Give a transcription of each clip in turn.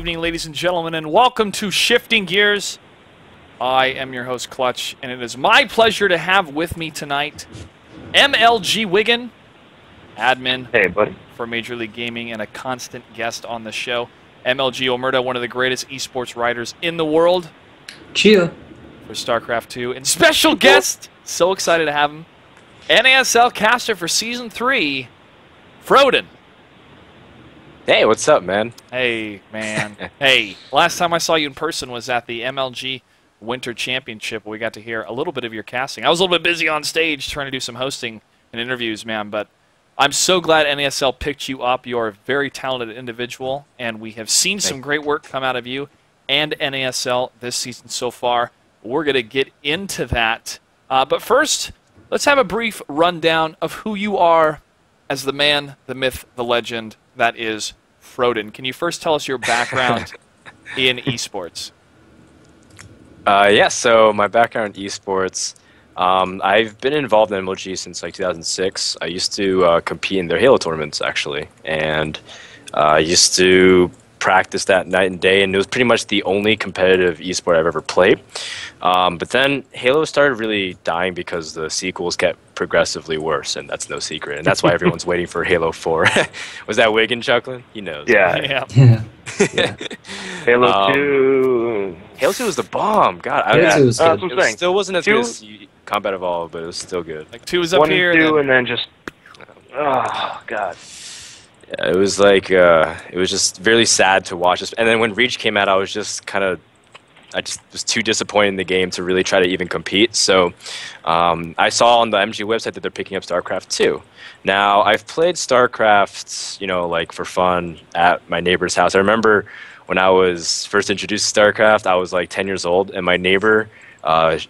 evening, ladies and gentlemen, and welcome to Shifting Gears. I am your host, Clutch, and it is my pleasure to have with me tonight MLG Wiggin, admin hey, buddy. for Major League Gaming and a constant guest on the show. MLG Omerta, one of the greatest esports writers in the world. Cheer. For StarCraft 2. And special guest, so excited to have him, NASL caster for Season 3, Froden. Hey, what's up, man? Hey, man. Hey, last time I saw you in person was at the MLG Winter Championship. We got to hear a little bit of your casting. I was a little bit busy on stage trying to do some hosting and interviews, man, but I'm so glad NASL picked you up. You are a very talented individual, and we have seen some great work come out of you and NASL this season so far. We're going to get into that. But first, let's have a brief rundown of who you are as the man, the myth, the legend that is Froden. Can you first tell us your background in esports? Yeah, so my background in esports, I've been involved in MLG since like 2006. I used to compete in their Halo tournaments, actually, and I used to practice that night and day, and it was pretty much the only competitive esport I've ever played. But then Halo started really dying because the sequels kept progressively worse, and that's no secret, and that's why everyone's waiting for Halo 4. Was that Wiggin chuckling? He knows. Yeah. Yeah. Halo 2. Halo 2 was the bomb. God, Halo 2 was good. it still wasn't as good as Combat Evolved, but it was still good. Like 2 is up 1 here. and 2, and then just... Oh, God. Yeah, it was like it was just really sad to watch. And then when Reach came out, I was just I just was too disappointed in the game to really try to even compete. So I saw on the MG website that they're picking up StarCraft 2. Now, I've played StarCraft, you know, like for fun at my neighbor's house. I remember when I was first introduced to StarCraft, I was like 10 years old, and my neighbor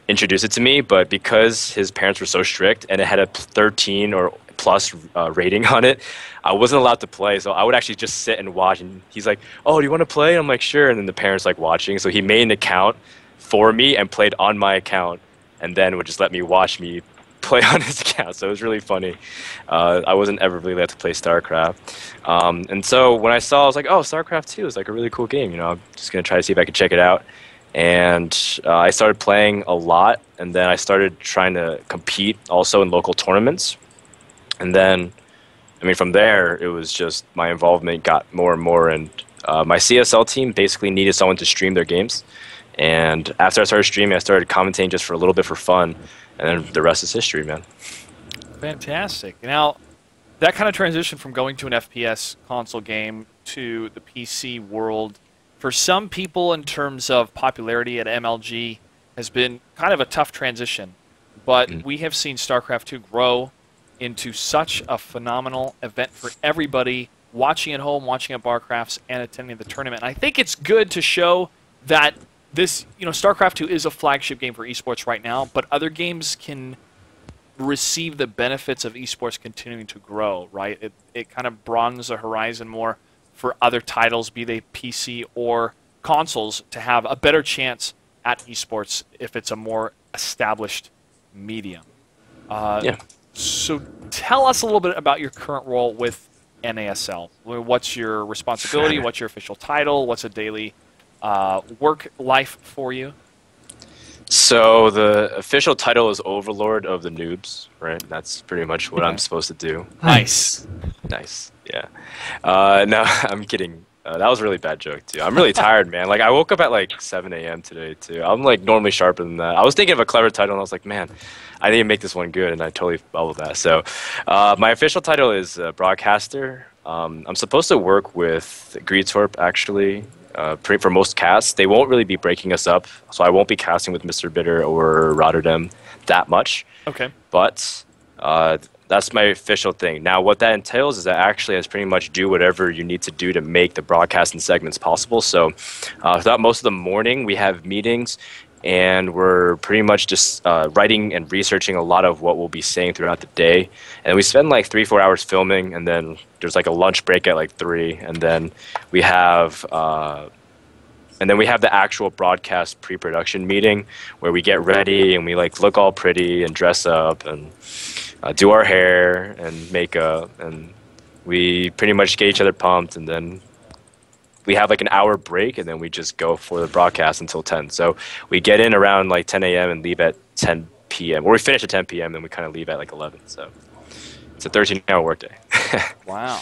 introduced it to me, but because his parents were so strict and it had a 13 or plus rating on it, I wasn't allowed to play, so I would actually just sit and watch, and he's like, oh, do you want to play? And I'm like, sure, and then the parents like watching, so he made an account for me and played on my account, and then would just let me watch me play on his account, so it was really funny. I wasn't ever really allowed to play StarCraft, and so when I saw, I was like, oh, StarCraft 2 is like a really cool game, you know, I'm just going to try to see if I could check it out. And I started playing a lot, and then I started trying to compete also in local tournaments. And then, I mean, from there, it was just my involvement got more and more, and my CSL team basically needed someone to stream their games. And after I started streaming, I started commentating just for a little bit for fun, and then the rest is history, man. Fantastic. Now, that kind of transition from going to an FPS console game to the PC world, for some people in terms of popularity at MLG, has been kind of a tough transition. But we have seen StarCraft 2 grow into such a phenomenal event for everybody watching at home, watching at Barcrafts, and attending the tournament. And I think it's good to show that this, you know, StarCraft 2 is a flagship game for esports right now, but other games can receive the benefits of esports continuing to grow, right? It kind of broadens the horizon more for other titles, be they PC or consoles, to have a better chance at esports if it's a more established medium. Yeah. So tell us a little bit about your current role with NASL. What's your responsibility? What's your official title? What's a daily work life for you? So the official title is Overlord of the Noobs, right? That's pretty much what I'm supposed to do. Nice. Nice, yeah. No, I'm kidding. That was a really bad joke, too. I'm really tired, man. Like, I woke up at, like, 7 a.m. today, too. I'm, like, normally sharper than that. I was thinking of a clever title, and I was like, man, I need to make this one good, and I totally followed that. So, my official title is broadcaster. I'm supposed to work with Greetorp, actually, for most casts. They won't really be breaking us up, so I won't be casting with Mr. Bitter or Rotterdam that much. Okay. But that's my official thing. Now, what that entails is that actually I pretty much do whatever you need to do to make the broadcasting segments possible. So throughout most of the morning, we have meetings, and we're pretty much just writing and researching a lot of what we'll be saying throughout the day. And we spend like 3-4 hours filming, and then there's like a lunch break at like 3, and then we have the actual broadcast pre-production meeting where we get ready and we like look all pretty and dress up and do our hair and makeup, and we pretty much get each other pumped, and then we have like an hour break, and then we just go for the broadcast until 10. So we get in around like 10 a.m. and leave at 10 p.m. Or we finish at 10 p.m. and we kind of leave at like 11. So it's a 13-hour workday. Wow.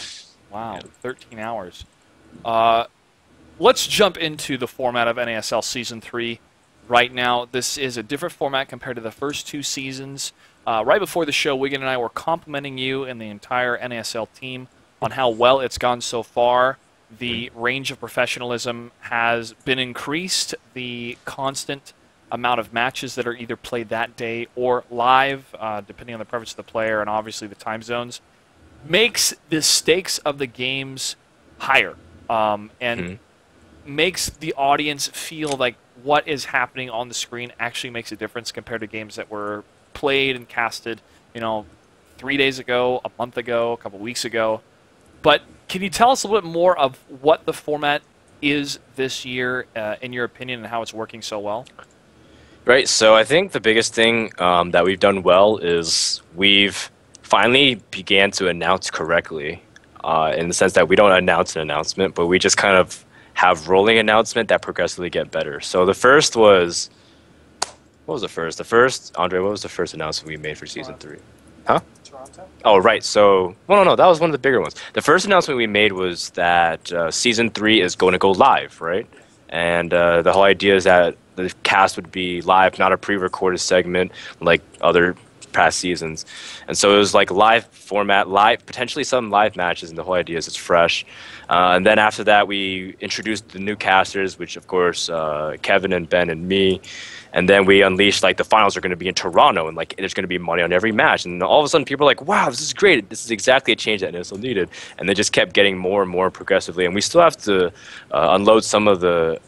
Wow. 13 hours. Let's jump into the format of NASL Season 3 right now. This is a different format compared to the first 2 seasons. Right before the show, Wigan and I were complimenting you and the entire NASL team on how well it's gone so far. The range of professionalism has been increased. The constant amount of matches that are either played that day or live, depending on the preference of the player and obviously the time zones, makes the stakes of the games higher and makes the audience feel like what is happening on the screen actually makes a difference compared to games that were played and casted, 3 days ago, a month ago, a couple weeks ago. But can you tell us a little bit more of what the format is this year, in your opinion, and how it's working so well? Right. So I think the biggest thing that we've done well is we've finally began to announce correctly, in the sense that we don't announce an announcement, but we just kind of have rolling announcement that progressively get better. So the first was, what was the first? Andre, what was the first announcement we made for Season 3? Huh? Toronto? Oh, right. So, well, no, that was one of the bigger ones. The first announcement we made was that Season 3 is going to go live, right? And the whole idea is that the cast would be live, not a pre-recorded segment like other past seasons. And so it was like live format, potentially some live matches, and the whole idea is it's fresh. And then after that, we introduced the new casters, which, of course, Kevin and Ben and me. And then we unleashed, like, the finals are going to be in Toronto, and, like, there's going to be money on every match. And all of a sudden, people are like, wow, this is great. This is exactly a change that NASL needed. And they just kept getting more and more progressively. And we still have to unload some of the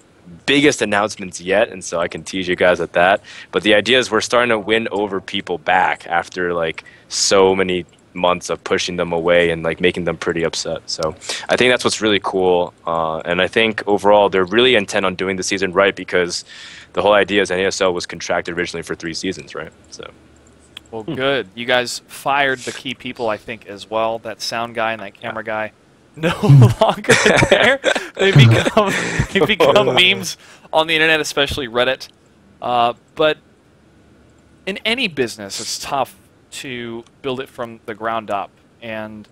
biggest announcements yet, and so I can tease you guys at that. But the idea is we're starting to win over people back after, like, so many months of pushing them away and, like, making them pretty upset. So I think that's what's really cool. And I think overall they're really intent on doing the season right, because the whole idea is NASL was contracted originally for 3 seasons, right? So. Well, good. You guys fired the key people, I think, as well. That sound guy and that camera guy. No longer there. They become memes on the internet, especially Reddit. But in any business, it's tough to build it from the ground up. And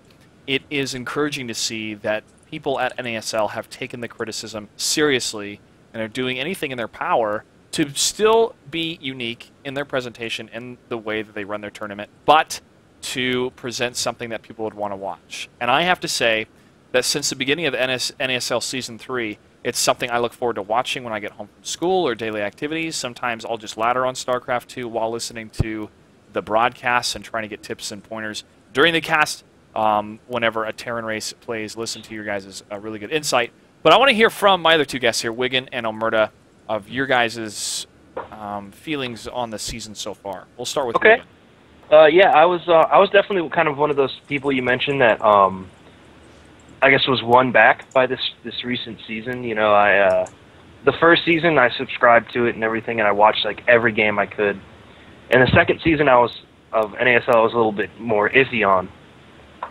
it is encouraging to see that people at NASL have taken the criticism seriously and are doing anything in their power to still be unique in their presentation and the way that they run their tournament, but to present something that people would want to watch. And I have to say that since the beginning of NASL Season 3, it's something I look forward to watching when I get home from school or daily activities. Sometimes I'll just ladder on StarCraft 2 while listening to the broadcasts and trying to get tips and pointers during the cast. Whenever a Terran race plays, listen to your guys' really good insight. But I want to hear from my other 2 guests here, Wigan and Omerta, of your guys' feelings on the season so far. We'll start with Wigan. Yeah, I was definitely kind of one of those people you mentioned that I guess was won back by this recent season. The first season I subscribed to it and everything, and I watched like every game I could. And the second season of NASL I was a little bit more iffy on.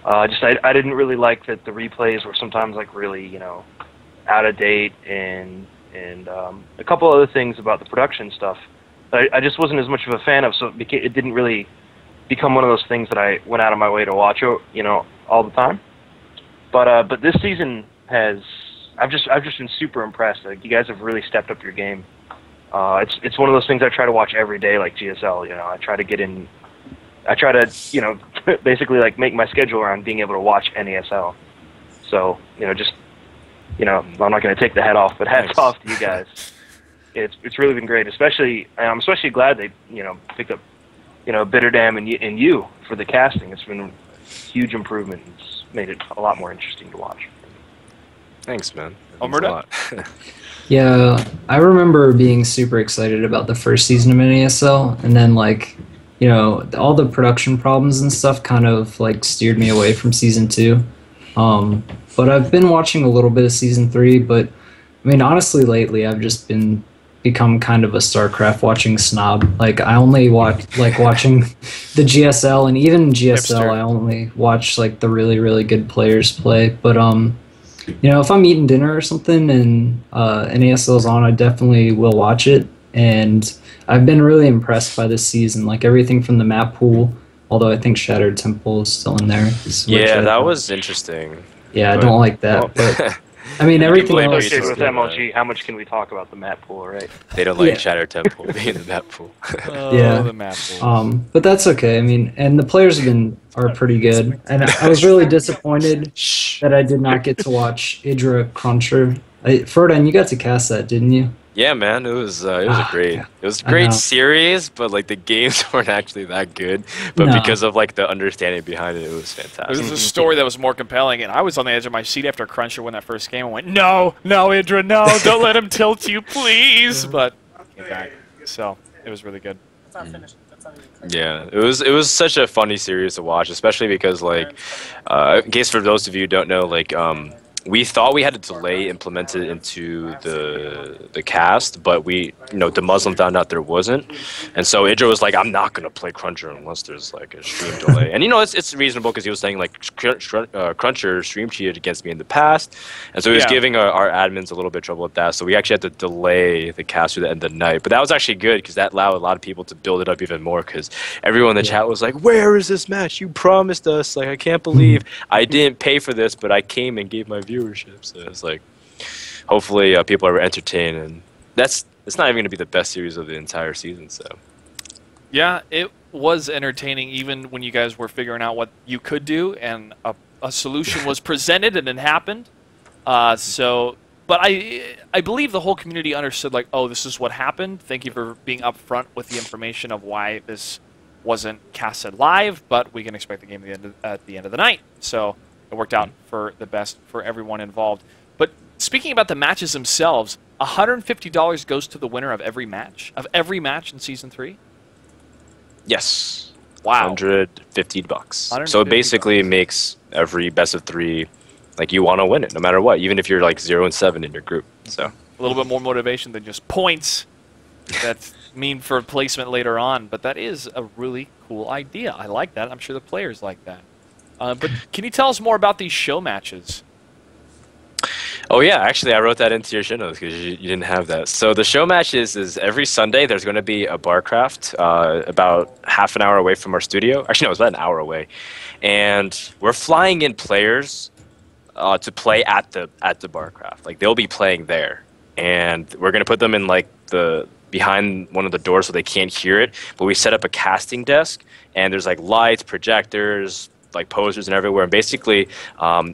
I didn't really like that the replays were sometimes like really out of date, and a couple other things about the production stuff I just wasn't as much of a fan of. So it didn't really become one of those things that I went out of my way to watch all the time. But this season I've just been super impressed. Like, you guys have really stepped up your game. It's one of those things I try to watch every day, like GSL. I try to get in. I try to basically like make my schedule around being able to watch NASL. So I'm not going to take the head off, but hats off to you guys. It's really been great. I'm especially glad they picked up Bitterdam and you for the casting. It's been a huge improvement. It's made it a lot more interesting to watch. Thanks, man. Omerta? Yeah, I remember being super excited about the first season of NASL, and then all the production problems and stuff kind of like steered me away from Season 2. But I've been watching a little bit of Season 3, but I mean, honestly, lately I've just become kind of a StarCraft watching snob. Like, I only watch watching the GSL, and even GSL I only watch like the really, really good players play. But if I'm eating dinner or something and NASL's on, I definitely will watch it. And I've been really impressed by this season, like everything from the map pool. Although I think Shattered Temple is still in there. Yeah, that was interesting. Yeah, I but- don't like that, but I mean everything People else. Associated Is with good. MLG, how much can we talk about the map pool, right? They don't like Yeah. Shattered Temple being in the map pool. Oh, Yeah. the map pool. But that's okay. I mean, and the players are pretty good. And I was really disappointed Shh. that I did not get to watch Idra Cruncher. Ferdan, you got to cast that, didn't you? Yeah, man, it was a Yeah. I great know. series, but like the games weren't actually that good. But No. because of like the understanding behind it, it was This fantastic. is a story that was more compelling, and I was on the edge of my seat after Cruncher won that first game. I went, no, Idra, no, don't let him tilt you, please. But came back, so it was really good. Yeah, it was such a funny series to watch, especially because like, in case for those of you who don't know, like we thought we had a delay implemented into the cast, but the Muslim found out there wasn't, and so Idra was like, I'm not gonna play Cruncher unless there's like a stream delay, and it's reasonable because he was saying like Cruncher stream cheated against me in the past, and so he was Yeah. giving our admins a little bit of trouble with that, so we actually had to delay the cast through the end of the night, but that was actually good because that allowed a lot of people to build it up even more because everyone in the chat was like, where is this match? You promised us, like I can't believe I didn't pay for this, but I came and gave my viewership. So it's like, hopefully people are entertained, and it's not even going to be the best series of the entire season. So Yeah, it was entertaining even when you guys were figuring out what you could do, and a solution was presented and it happened. But I believe the whole community understood, like, oh, this is what happened. Thank you for being upfront with the information of why this wasn't casted live, but we can expect the game at the end of the night. So it worked out for the best for everyone involved. But speaking about the matches themselves, $150 goes to the winner of every match in Season 3? yes, Wow. $150. So it basically makes every best of 3, like you want to win it no matter what, even if you're like 0-7 in your group. So A little bit more motivation than just points. That's mean for placement later on, but that is a really cool idea. I like that. I'm sure the players like that. But can you tell us more about these show matches? Oh yeah, actually I wrote that into your show notes because you didn't have that. So the show match is every Sunday there's going to be a Barcraft about half an hour away from our studio. Actually no, it's about an hour away. And we're flying in players to play at the Barcraft. Like they'll be playing there. And we're going to put them in like the behind one of the doors so they can't hear it, but we set up a casting desk and there's like lights, projectors, like posters and everywhere, and basically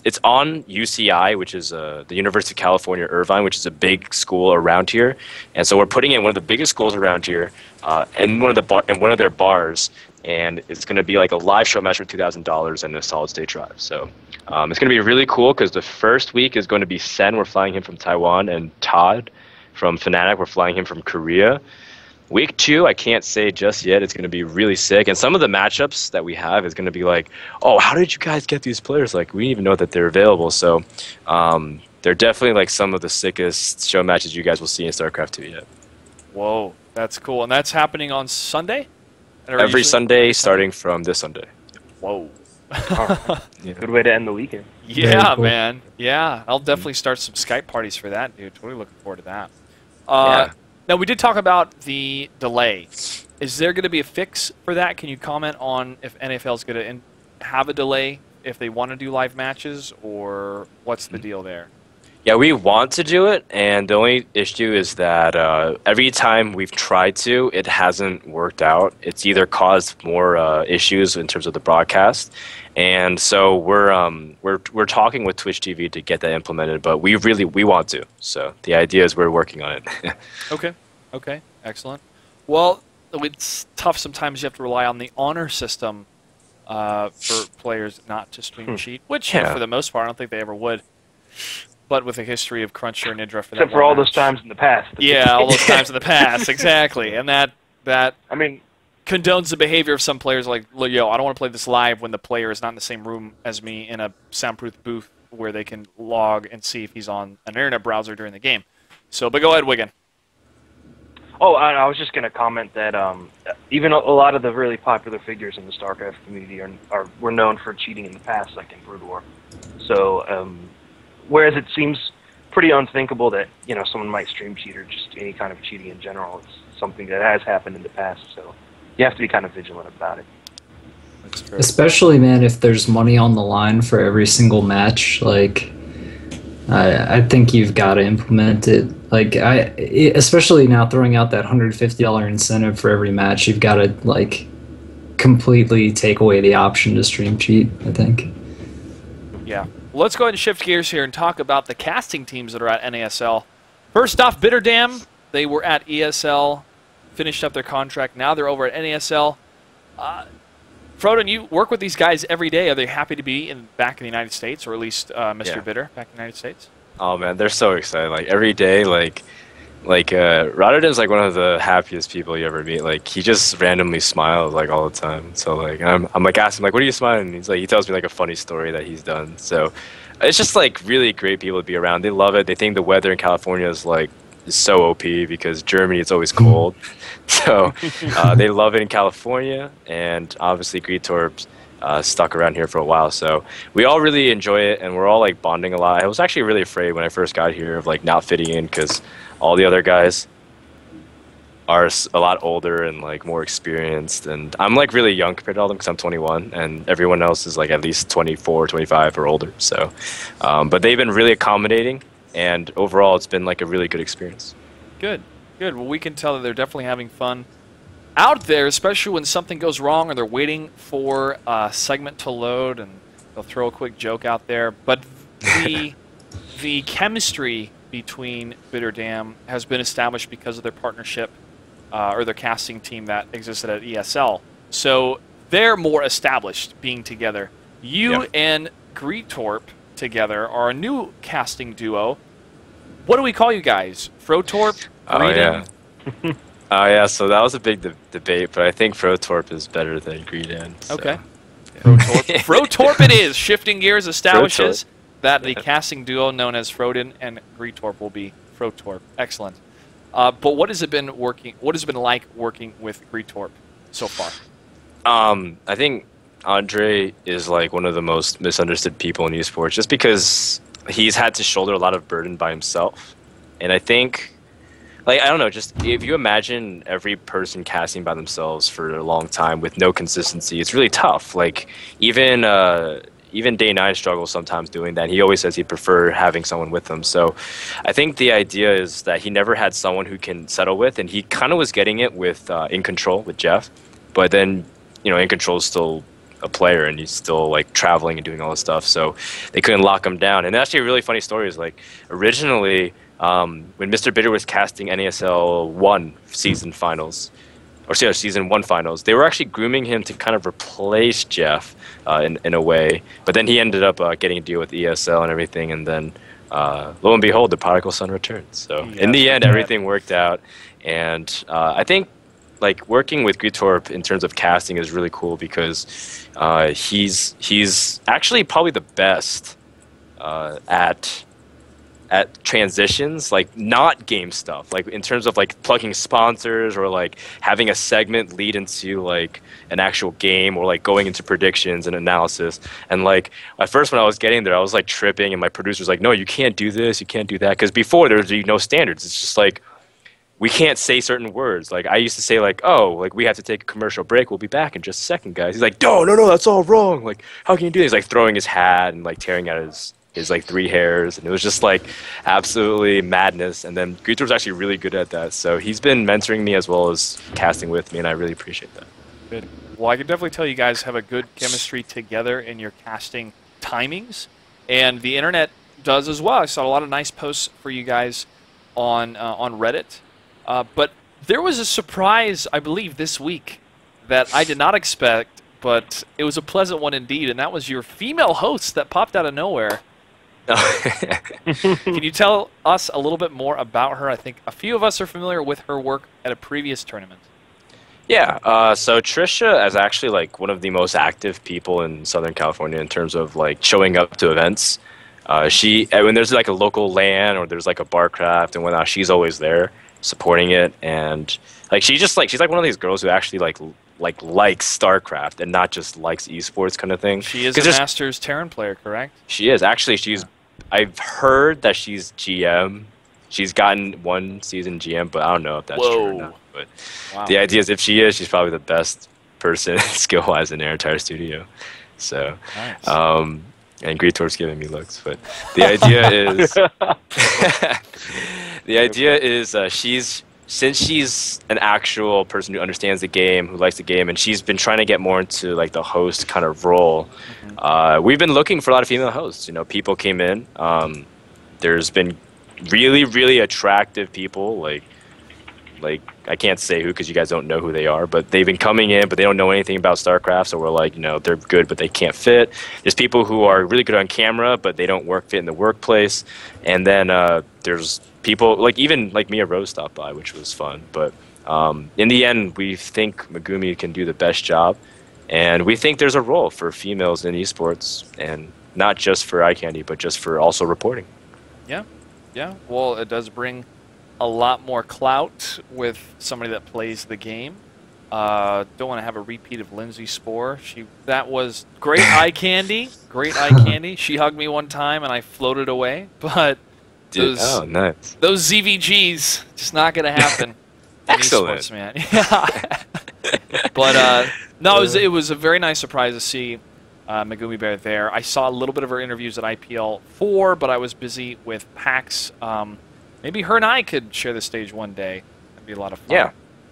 it's on UCI, which is the University of California, Irvine, which is a big school around here, and so we're putting in one of the biggest schools around here, and one of their bars, and it's going to be like a live show match for $2,000 and a solid state drive. So it's going to be really cool because the first week is going to be Sen, we're flying him from Taiwan, and Todd from Fnatic, we're flying him from Korea. Week 2, I can't say just yet. It's going to be really sick. And some of the matchups that we have is going to be like, oh, how did you guys get these players? Like, we didn't even know that they're available. So they're definitely like some of the sickest show matches you guys will see in StarCraft 2 yet. Whoa, that's cool. And that's happening on Sunday? Every Sunday, starting from this Sunday. Whoa. Yeah. Good way to end the weekend. Yeah, cool. man. Yeah, I'll definitely start some Skype parties for that, dude. Totally looking forward to that. Yeah. Now, we did talk about the delay. Is there going to be a fix for that? Can you comment on if NFL is going to have a delay if they want to do live matches, or what's the deal there? Yeah, we want to do it, and the only issue is that every time we've tried to, it hasn't worked out. It's either caused more issues in terms of the broadcast, and so we're talking with Twitch TV to get that implemented. But we want to. So the idea is we're working on it. Okay, excellent. Well, it's tough sometimes. You have to rely on the honor system for players not to stream cheat, which Yeah. for the most part, I don't think they ever would. But with a history of Cruncher and Idra for that Except for one all those match. times in the past. Yeah, all those times in the past, exactly. And that I mean, condones the behavior of some players like, yo, I don't want to play this live when the player is not in the same room as me in a soundproof booth where they can log and see if he's on an internet browser during the game. So, but go ahead, Wigan. oh, I was just going to comment that even a lot of the really popular figures in the StarCraft community were known for cheating in the past, like in Brood War. So whereas it seems pretty unthinkable that someone might stream cheat or just any kind of cheating in general. It's something that has happened in the past, so you have to be kind of vigilant about it. That's true. Especially, man, if there's money on the line for every single match, like I think you've got to implement it. Like especially now throwing out that $150 incentive for every match, you've got to like completely take away the option to stream cheat, I think. Yeah. Let's go ahead and shift gears here and talk about the casting teams that are at NASL. First off, Bitterdam. They were at ESL, finished up their contract. Now they're over at NASL. Froden, you work with these guys every day. Are they happy to be back in the United States, or at least Mr. Bitter back in the United States? Oh man, they're so excited. Like every day, Rotterdam's like one of the happiest people you ever meet. Like he just randomly smiles like all the time. So like I'm like asking him like, what are you smiling? And he tells me like a funny story that he's done. So it's just like really great people to be around. They love it. They think the weather in California is so OP because Germany it's always cold. So they love it in California, and obviously Greetorp's stuck around here for a while. So we all really enjoy it, and we're all like bonding a lot. I was actually really afraid when I first got here of like not fitting in because all the other guys are a lot older and like more experienced, and I'm like really young compared to all of them because I'm 21, and everyone else is like at least 24, 25 or older. So, but they've been really accommodating, and overall it's been like a really good experience. Good, good. Well, we can tell that they're definitely having fun out there, especially when something goes wrong or they're waiting for a segment to load, and they'll throw a quick joke out there. But the chemistry between Bitterdam has been established because of their partnership or their casting team that existed at ESL. So they're more established being together. You and Greetorp together are a new casting duo. What do we call you guys? Frotorp? Greedan? Oh yeah, so that was a big debate, but I think Frotorp is better than Greedan. So. Okay. Frotorp. Frotorp it is. Shifting gears establishes that the casting duo known as Froden and Greetorp will be Frotorp. Excellent. But what has it been like working with Greetorp so far? I think Andre is like one of the most misunderstood people in esports, just because he's had to shoulder a lot of burden by himself, and I think. Like, I don't know, just if you imagine every person casting by themselves for a long time with no consistency, it's really tough. Like, even Day9 struggles sometimes doing that. He always says he'd prefer having someone with him. So I think the idea is that he never had someone who can settle with, and he kind of was getting it with In Control with Jeff. But then, In Control is still a player, and he's still, like, traveling and doing all this stuff. So they couldn't lock him down. And actually a really funny story is, like, originally... when Mr. Bitter was casting NASL 1 season finals, or season 1 finals, they were actually grooming him to kind of replace Jeff in a way. But then he ended up getting a deal with ESL and everything, and then lo and behold, the prodigal son returned. So in the end, everything worked out, and I think like working with Greetorp in terms of casting is really cool because he's actually probably the best at transitions, like not game stuff, like in terms of like plugging sponsors or like having a segment lead into like an actual game or like going into predictions and analysis. And like at first when I was getting there, I was like tripping, and my producer's like, no, you can't do this, you can't do that, because before there was no standards. It's just like we can't say certain words. Like I used to say like, oh, like we have to take a commercial break, we'll be back in just a second, guys. He's like, no, that's all wrong, like how can you do this? He's like throwing his hat and like tearing out his like 3 hairs, and it was just like absolutely madness. And then Greetorp's actually really good at that, so he's been mentoring me as well as casting with me, and I really appreciate that. Good. Well, I can definitely tell you guys have a good chemistry together in your casting timings, and the internet does as well. I saw a lot of nice posts for you guys on Reddit, but there was a surprise, I believe, this week that I did not expect, but it was a pleasant one indeed, and that was your female host that popped out of nowhere. Can you tell us a little bit more about her? I think a few of us are familiar with her work at a previous tournament. Yeah, so Trisha is actually like one of the most active people in Southern California in terms of like showing up to events. When there's like a local LAN or there's like a Barcraft and whatnot, she's always there supporting it. And like she's like one of these girls who actually likes StarCraft and not just likes esports kind of thing. She is a Masters Terran player, correct? She is. Actually, she's I've heard that she's GM. She's gotten one season GM, but I don't know if that's true or not. But the idea is, if she is, she's probably the best person skill-wise in their entire studio. So, Nice. And Greetor's giving me looks, but the idea is, the idea is since she's an actual person who understands the game, who likes the game, and she's been trying to get more into like the host kind of role. We've been looking for a lot of female hosts. You know, people came in. There's been really, really attractive people. Like I can't say who because you guys don't know who they are, but they've been coming in, but they don't know anything about StarCraft. So we're like, you know, they're good, but they can't fit. There's people who are really good on camera, but they don't fit in the workplace. And then there's people like even like Mia Rose stopped by, which was fun. But in the end, we think Megumi can do the best job, and we think there's a role for females in esports, and not just for eye candy, but just for also reporting. Yeah. Well, it does bring a lot more clout with somebody that plays the game. Don't want to have a repeat of Lindsay Spore. That was great eye candy. Great eye candy. She hugged me one time and I floated away, but. Nice. Those ZVGs, just not going to happen. Excellent. Esports, man. Yeah. But, no, it was a very nice surprise to see Megumi Bear there. I saw a little bit of her interviews at IPL 4, but I was busy with PAX. Maybe her and I could share the stage one day. That'd be a lot of fun.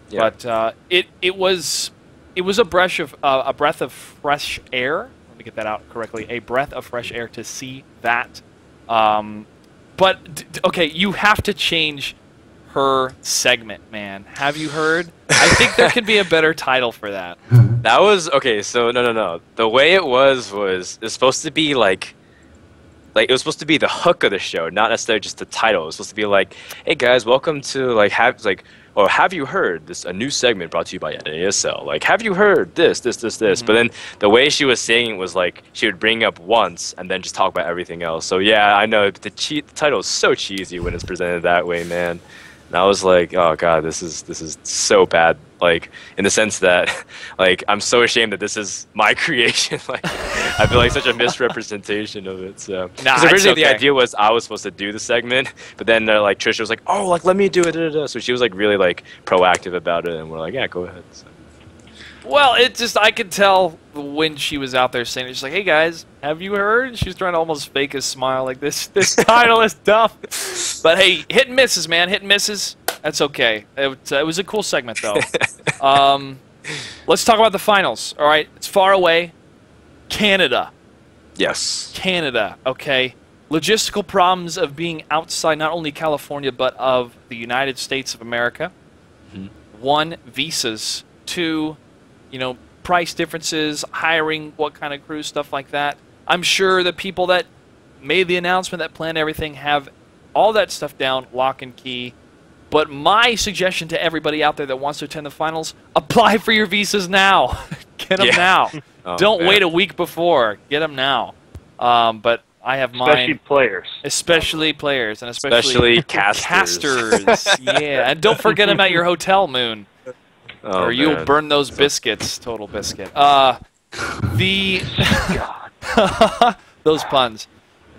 Yeah. But it was a breath of fresh air. Let me get that out correctly. A breath of fresh air to see that. But, okay, you have to change her segment, man. Have you heard? I think there could be a better title for that. That was, okay, so no. The way it was it's supposed to be like it was supposed to be the hook of the show, not necessarily just the title. It was supposed to be like, hey guys, welcome to have you heard this, a new segment brought to you by NASL? Like, have you heard this? But then the way she was saying it was like she would bring up once and then just talk about everything else. So yeah, I know the title is so cheesy when it's presented that way, man. And I was like, oh god, this is so bad. Like, in the sense that, like, I'm so ashamed that this is my creation. Like, I feel like such a misrepresentation of it. So, because originally the idea was I was supposed to do the segment, but then like Trisha was like, oh, like let me do it. So she was like really like proactive about it, and we're like, yeah, go ahead. So. Well, I could tell when she was out there saying it, she's like, hey guys, have you heard? She was trying to almost fake a smile like this title is tough. But hey, hit and misses, man, hit and misses. That's okay. It was a cool segment, though. Let's talk about the finals. All right, it's far away. Canada. Yes. Canada, okay. Logistical problems of being outside not only California, but of the United States of America. 1, visas. 2, price differences, hiring, what kind of crews, stuff like that. I'm sure the people that made the announcement, that planned everything, have all that stuff down, lock and key. But my suggestion to everybody out there that wants to attend the finals, apply for your visas now. Get them now. Don't wait a week before. Get them now. But I have mine. Especially players. And especially casters. Yeah. And don't forget them at your hotel, Moon. Or you'll burn those biscuits. Total biscuit. Those puns.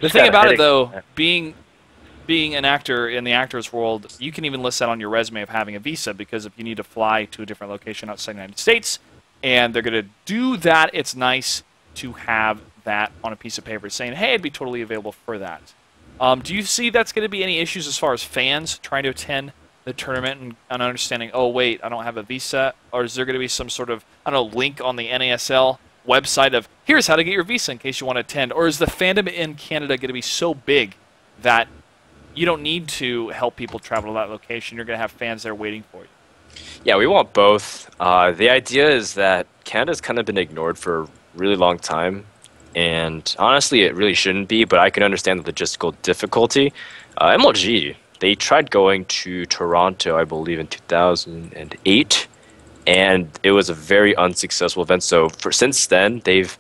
The thing about it, though, being an actor in the actor's world, you can even list that on your resume of having a visa, because if you need to fly to a different location outside the United States and they're going to do that, it's nice to have that on a piece of paper saying, hey, I'd be totally available for that. Do you see that's going to be any issues as far as fans trying to attend the tournament and understanding, oh, wait, I don't have a visa? Or is there going to be some sort of, link on the NASL website of, here's how to get your visa in case you want to attend? Or is the fandom in Canada going to be so big that you don't need to help people travel to that location? You're going to have fans there waiting for you. Yeah, we want both. The idea is that Canada's kind of been ignored for a really long time, and honestly, it really shouldn't be, but I can understand the logistical difficulty. MLG, they tried going to Toronto, I believe, in 2008, and it was a very unsuccessful event. So since then, they've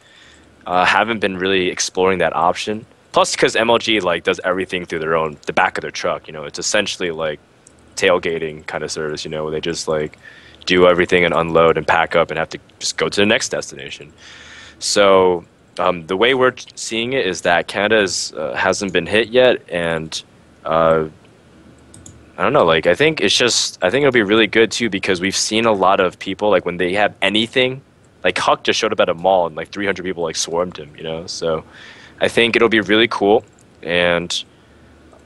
haven't been really exploring that option. Plus, because MLG does everything through the back of their truck. It's essentially like tailgating kind of service. Where they just do everything and unload and pack up and have to just go to the next destination. So the way we're seeing it is that Canada hasn't been hit yet, and I don't know. Like, I think it'll be really good too because we've seen a lot of people like when they have anything, like Huck just showed up at a mall and like 300 people like swarmed him, you know. So I think it'll be really cool, and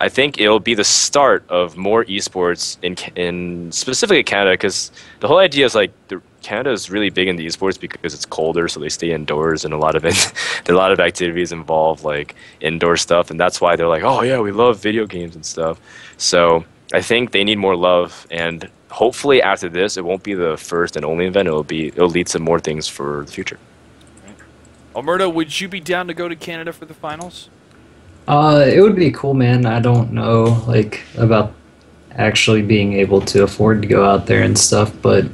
I think it'll be the start of more esports in specifically Canada because the whole idea is like Canada is really big in the esports because it's colder, so they stay indoors, and a lot of activities involve like indoor stuff, and that's why they're like, oh yeah, we love video games and stuff. So I think they need more love, and hopefully after this, it won't be the first and only event. It'll lead to more things for the future. Omerta, would you be down to go to Canada for the finals? It would be cool, man. I don't know like about actually being able to afford to go out there and stuff, but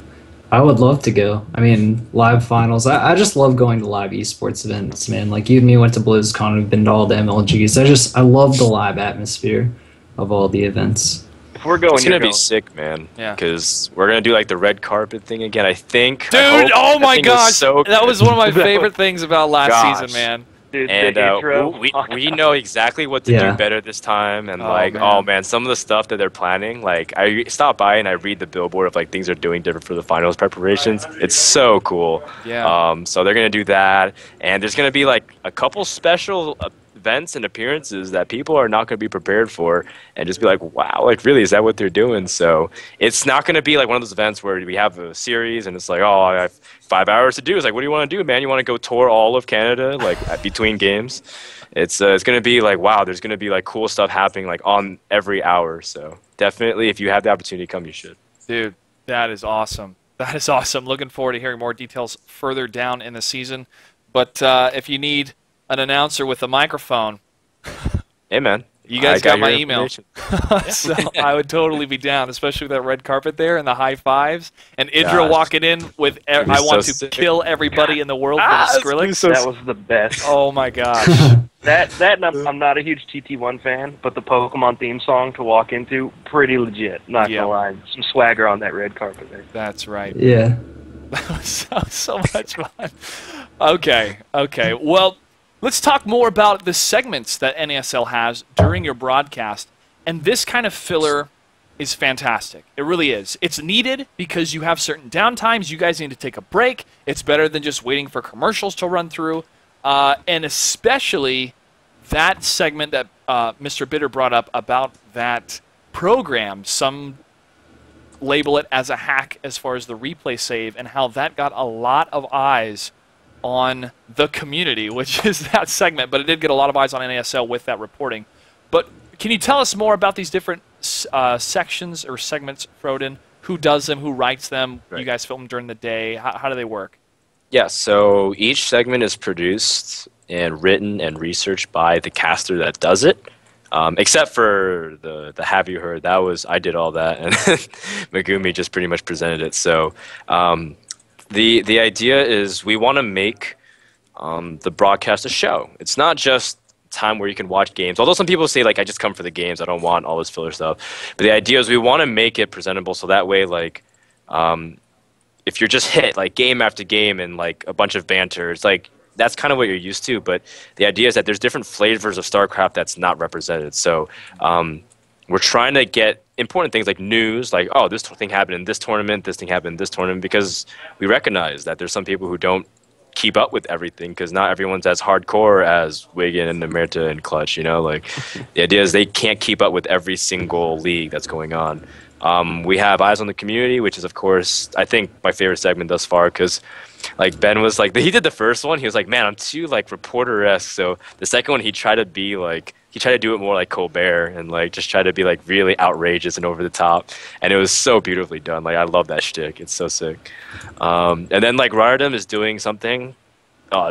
I would love to go. I mean, live finals. I just love going to live esports events, man. Like you and me went to BlizzCon, we've been to all the MLGs. I love the live atmosphere of all the events. If we're going, It's gonna be sick, man. Yeah. Because we're gonna do like the red carpet thing again. I think. Dude, oh my gosh, so that was one of my favorite things about last Gosh. season, man. Dude, And the intro. we know exactly what to Yeah. do better this time, and Man. oh man, some of the stuff that they're planning, like I stop by and I read the billboard of like things they're doing different for the finals preparations. It's so cool. Yeah. So they're gonna do that, and there's gonna be like a couple special events and appearances that people are not gonna be prepared for, and just be like, wow, like really, is that what they're doing? So it's not gonna be like one of those events where we have a series and it's like, oh, I have 5 hours to do. It's like, what do you want to do, man? You want to go tour all of Canada, like between games? It's going to be like, wow, there's going to be like cool stuff happening like on every hour. So definitely, if you have the opportunity to come, you should. Dude, that is awesome. That is awesome. Looking forward to hearing more details further down in the season. But if you need an announcer with a microphone, Hey, man. you guys I got my your email. information. So I would totally be down, especially with that red carpet there and the high fives. And Idra Gosh. walking in with, I be want so to sick. kill everybody in the world for Ah, the it's gonna be Skrillex. so That was the best. Oh my gosh. That and I'm not a huge TT1 fan, but the Pokemon theme song to walk into, pretty legit. Not Yeah. gonna lie, some swagger on that red carpet there. That's right. Yeah. That was so much fun. Okay. Well, let's talk more about the segments that NASL has during your broadcast. And this kind of filler is fantastic. It really is. It's needed because you have certain downtimes. You guys need to take a break. It's better than just waiting for commercials to run through. And especially that segment that Mr. Bitter brought up about that program. Some label it as a hack as far as the replay save and how that got a lot of eyes on the community, which is that segment, but it did get a lot of eyes on NASL with that reporting. But can you tell us more about these different sections or segments, Froden? Who does them? Who writes them? Right. You guys film them during the day. How do they work? Yeah, so each segment is produced and written and researched by the caster that does it. Except for the Have You Heard? I did all that, and Megumi just pretty much presented it. So the idea is we want to make the broadcast a show. It's not just time where you can watch games. Although some people say, like, I just come for the games. I don't want all this filler stuff. But the idea is we want to make it presentable so that way, like, if you're just hit, like, game after game and, like, a bunch of banter, it's like, that's kind of what you're used to, but the idea is that there's different flavors of StarCraft that's not represented. So we're trying to get important things like news, like, oh, this thing happened in this tournament, this thing happened in this tournament, because we recognize that there's some people who don't keep up with everything because not everyone's as hardcore as Wigan and Omerta and Clutch, you know? Like, the idea is they can't keep up with every single league that's going on. We have Eyes on the Community, which is, of course, I think my favorite segment thus far because like Ben was like, he did the first one. He was like, man, I'm too like reporter-esque. So the second one, he tried to do it more like Colbert and like just try to be like really outrageous and over the top. And it was so beautifully done. Like I love that shtick. It's so sick. And then like Rotterdam is doing something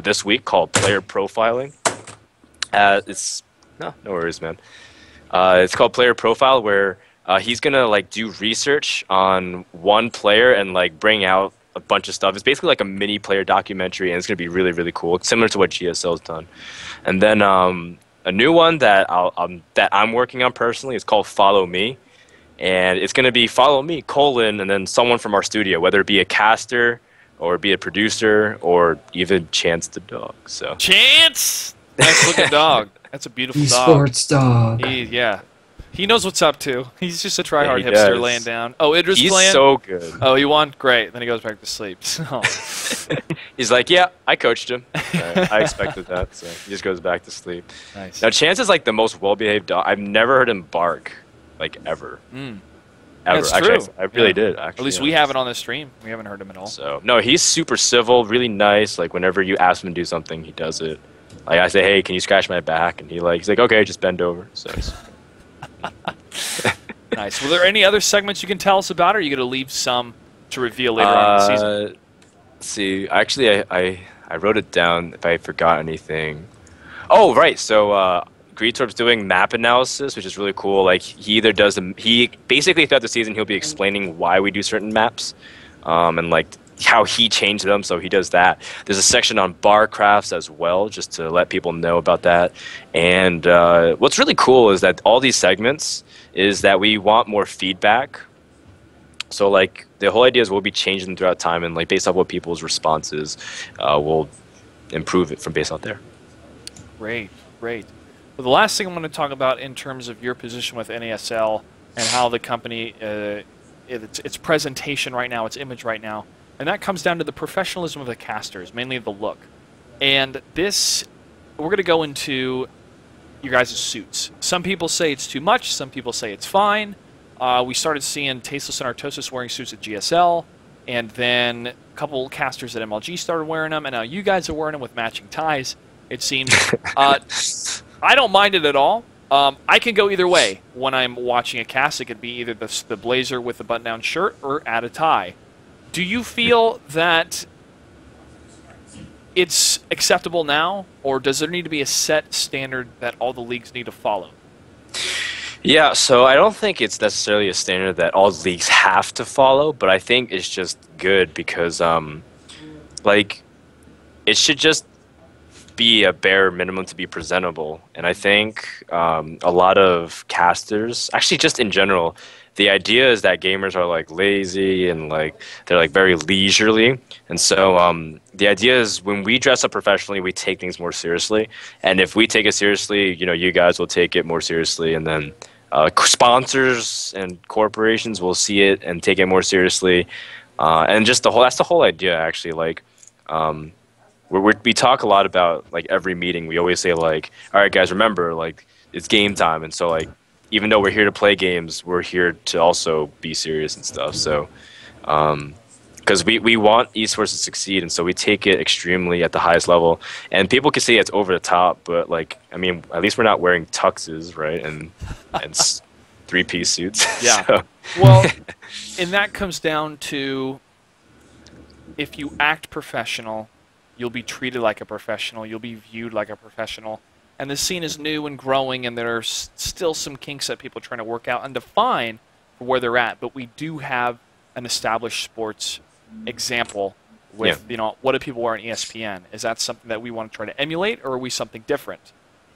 this week called player profiling. No worries, man. It's called player profile where he's gonna like do research on one player and like bring out a bunch of stuff. It's basically like a mini player documentary, and it's going to be really, really cool, similar to what GSL's done. And then a new one that I'm working on personally is called Follow Me, and it's going to be Follow Me, and then someone from our studio, whether it be a caster or be a producer, or even Chance the dog. So Chance! Nice looking dog. That's a beautiful dog. Esports dog. Yeah. He knows what's up, too. He's just a try-hard he hipster does. laying down. Oh, Idra's He's playing? so good. Oh, he won? Great. Then he goes back to sleep. So. He's like, yeah, I coached him. I expected that, so he just goes back to sleep. Nice. Now, Chance is like the most well-behaved dog. I've never heard him bark, like, ever. Mm. Ever. That's Actually, true. I really Yeah. did, actually. At least we have it on the stream. We haven't heard him at all. So, no, he's super civil, really nice. Like, whenever you ask him to do something, he does it. Like, I say, hey, can you scratch my back? And he's like, okay, just bend over. So, Nice. Were there any other segments you can tell us about, or are you going to leave some to reveal later on in the season? Let's see. Actually, I wrote it down if I forgot anything. Oh, right. So, Greetorp's doing map analysis, which is really cool. Like, he either does he basically throughout the season he'll be explaining why we do certain maps, and like how he changed them. So he does that. There's a section on bar crafts as well, just to let people know about that. And what's really cool is that all these segments is that we want more feedback. So like the whole idea is we'll be changing them throughout time, and like based off what people's responses, we'll improve it from based out there. Great, great. Well, the last thing I want to talk about in terms of your position with NASL and how the company, its presentation right now, its image right now, and that comes down to the professionalism of the casters, mainly the look. And this, we're going to go into your guys' suits. Some people say it's too much. Some people say it's fine. We started seeing Tasteless and Artosis wearing suits at GSL, and then a couple casters at MLG started wearing them, and now you guys are wearing them with matching ties, it seems. I don't mind it at all. I can go either way. When I'm watching a cast, it could be either the blazer with the button-down shirt or add a tie. Do you feel that it's acceptable now, or does there need to be a set standard that all the leagues need to follow? Yeah, so I don't think it's necessarily a standard that all leagues have to follow, but I think it's just good because, like, it should just be a bare minimum to be presentable. And I think a lot of casters, actually just in general, the idea is that gamers are like lazy and like they're like very leisurely. And so the idea is when we dress up professionally, we take things more seriously. And if we take it seriously, you know, you guys will take it more seriously, and then sponsors and corporations will see it and take it more seriously. And just that's the whole idea, actually. Like, we talk a lot about, like, every meeting, we always say, like, all right, guys, remember, like, it's game time. And so, like, even though we're here to play games, we're here to also be serious and stuff. So, because we want esports to succeed, and so we take it extremely at the highest level. And people can say it's over the top, but, like, I mean, at least we're not wearing tuxes, right? And three-piece suits. Yeah. So. Well, and that comes down to if you act professional, you'll be treated like a professional. You'll be viewed like a professional. And the scene is new and growing, and there are still some kinks that people are trying to work out and define for where they're at. But we do have an established sports example with, you know, what do people wear on ESPN? Is that something that we want to try to emulate, or are we something different?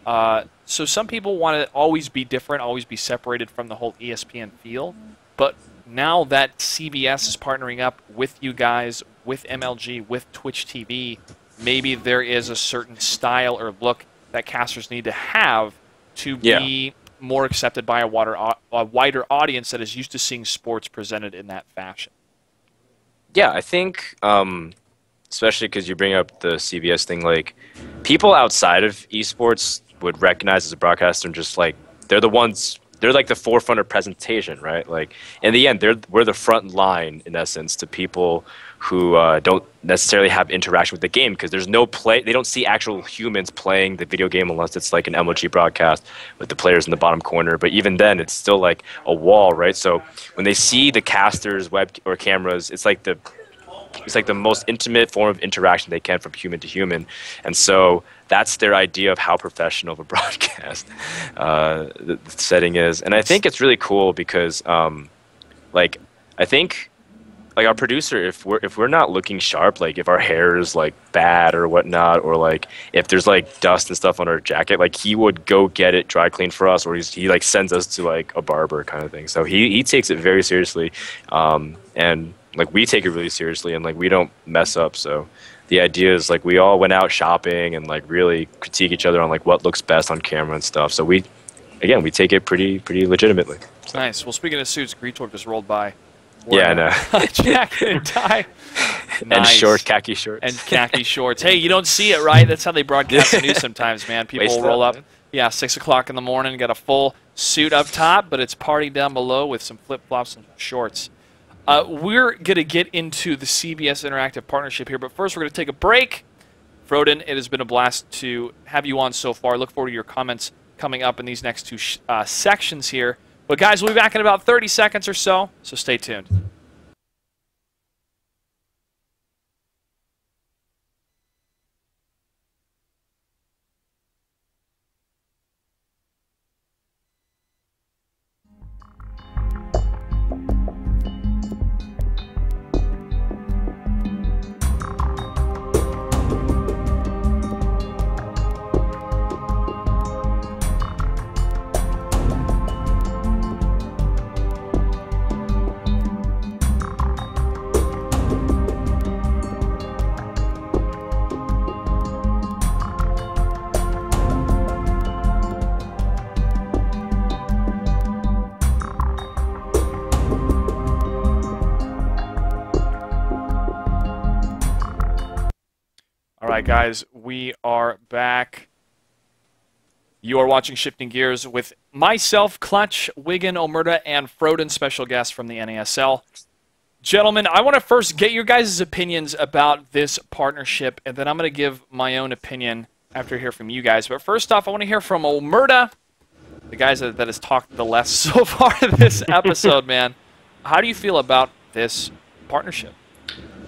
So some people want to always be different, always be separated from the whole ESPN feel. But now that CBS is partnering up with you guys, with MLG, with Twitch TV, maybe there is a certain style or look that casters need to have to be more accepted by a wider audience that is used to seeing sports presented in that fashion. Yeah, I think, especially because you bring up the CBS thing, like, people outside of esports would recognize as a broadcaster and just, like, they're like the forefront of presentation, right? Like, in the end, we're the front line, in essence, to people who don't necessarily have interaction with the game, because there's no play. They don't see actual humans playing the video game unless it's like an MLG broadcast with the players in the bottom corner. But even then, it's still like a wall, right? So when they see the casters, web or cameras, it's like the most intimate form of interaction they can from human to human. And so that's their idea of how professional of a broadcast the setting is. And I think it's really cool because, like, I think, like, our producer, if we're not looking sharp, like if our hair is like bad or whatnot, or like if there's like dust and stuff on our jacket, like he would go get it dry cleaned for us, or he like sends us to like a barber kind of thing. So he takes it very seriously, and like we take it really seriously and like we don't mess up. So the idea is like we all went out shopping and like really critique each other on like what looks best on camera and stuff. So we take it pretty legitimately. So. Nice. Well, speaking of suits, Greetor just rolled by. Yeah, I know. Jacket and tie. Nice. And khaki shorts. And khaki shorts. Hey, you don't see it, right? That's how they broadcast the news sometimes, man. People will roll up. Man. Yeah, 6 o'clock in the morning, got a full suit up top, but it's party down below with some flip-flops and shorts. We're going to get into the CBS Interactive partnership here, but first we're going to take a break. Froden, it has been a blast to have you on so far. Look forward to your comments coming up in these next two sections here. But guys, we'll be back in about 30 seconds or so stay tuned. All right, guys, we are back. You are watching Shifting Gears with myself, Clutch, Wigan, Omerta, and Froden, special guest from the NASL. Gentlemen, I want to first get your guys' opinions about this partnership, and then I'm going to give my own opinion after I hear from you guys. But first off, I want to hear from Omerta, the guys that has talked the less so far in this episode, man. How do you feel about this partnership?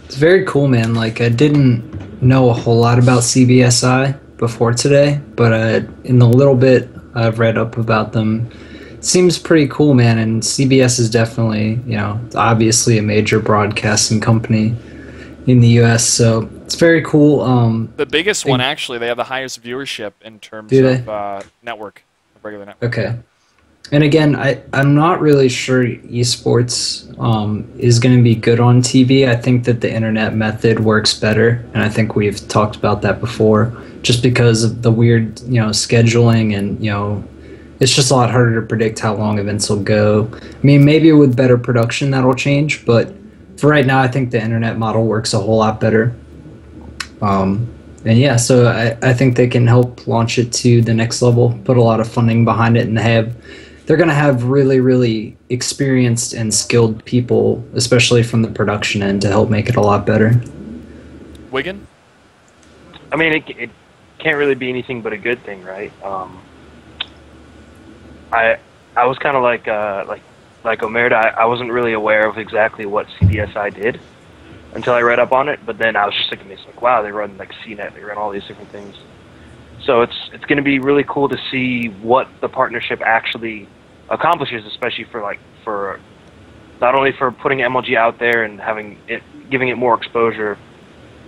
It's very cool, man. Like, I didn't know a whole lot about CBSi before today, but in the little bit I've read up about them, it seems pretty cool, man. And CBS is definitely, obviously a major broadcasting company in the U.S., so it's very cool. The biggest one, actually. They have the highest viewership in terms of network, regular network. Okay. And again, I'm not really sure esports is going to be good on TV. I think that the internet method works better, and I think we've talked about that before, just because of the weird, scheduling, and it's just a lot harder to predict how long events will go. I mean, maybe with better production that'll change, but for right now, I think the internet model works a whole lot better. And yeah, so I think they can help launch it to the next level, put a lot of funding behind it, and they're going to have really, really experienced and skilled people, especially from the production end, to help make it a lot better. Wigan? I mean, it can't really be anything but a good thing, right? I was kind of like Omerta. I wasn't really aware of exactly what CBSi did until I read up on it, but then I was just thinking, it's like, wow, they run like CNET, they run all these different things. So it's going to be really cool to see what the partnership actually accomplishes, especially for not only for putting MLG out there and giving it more exposure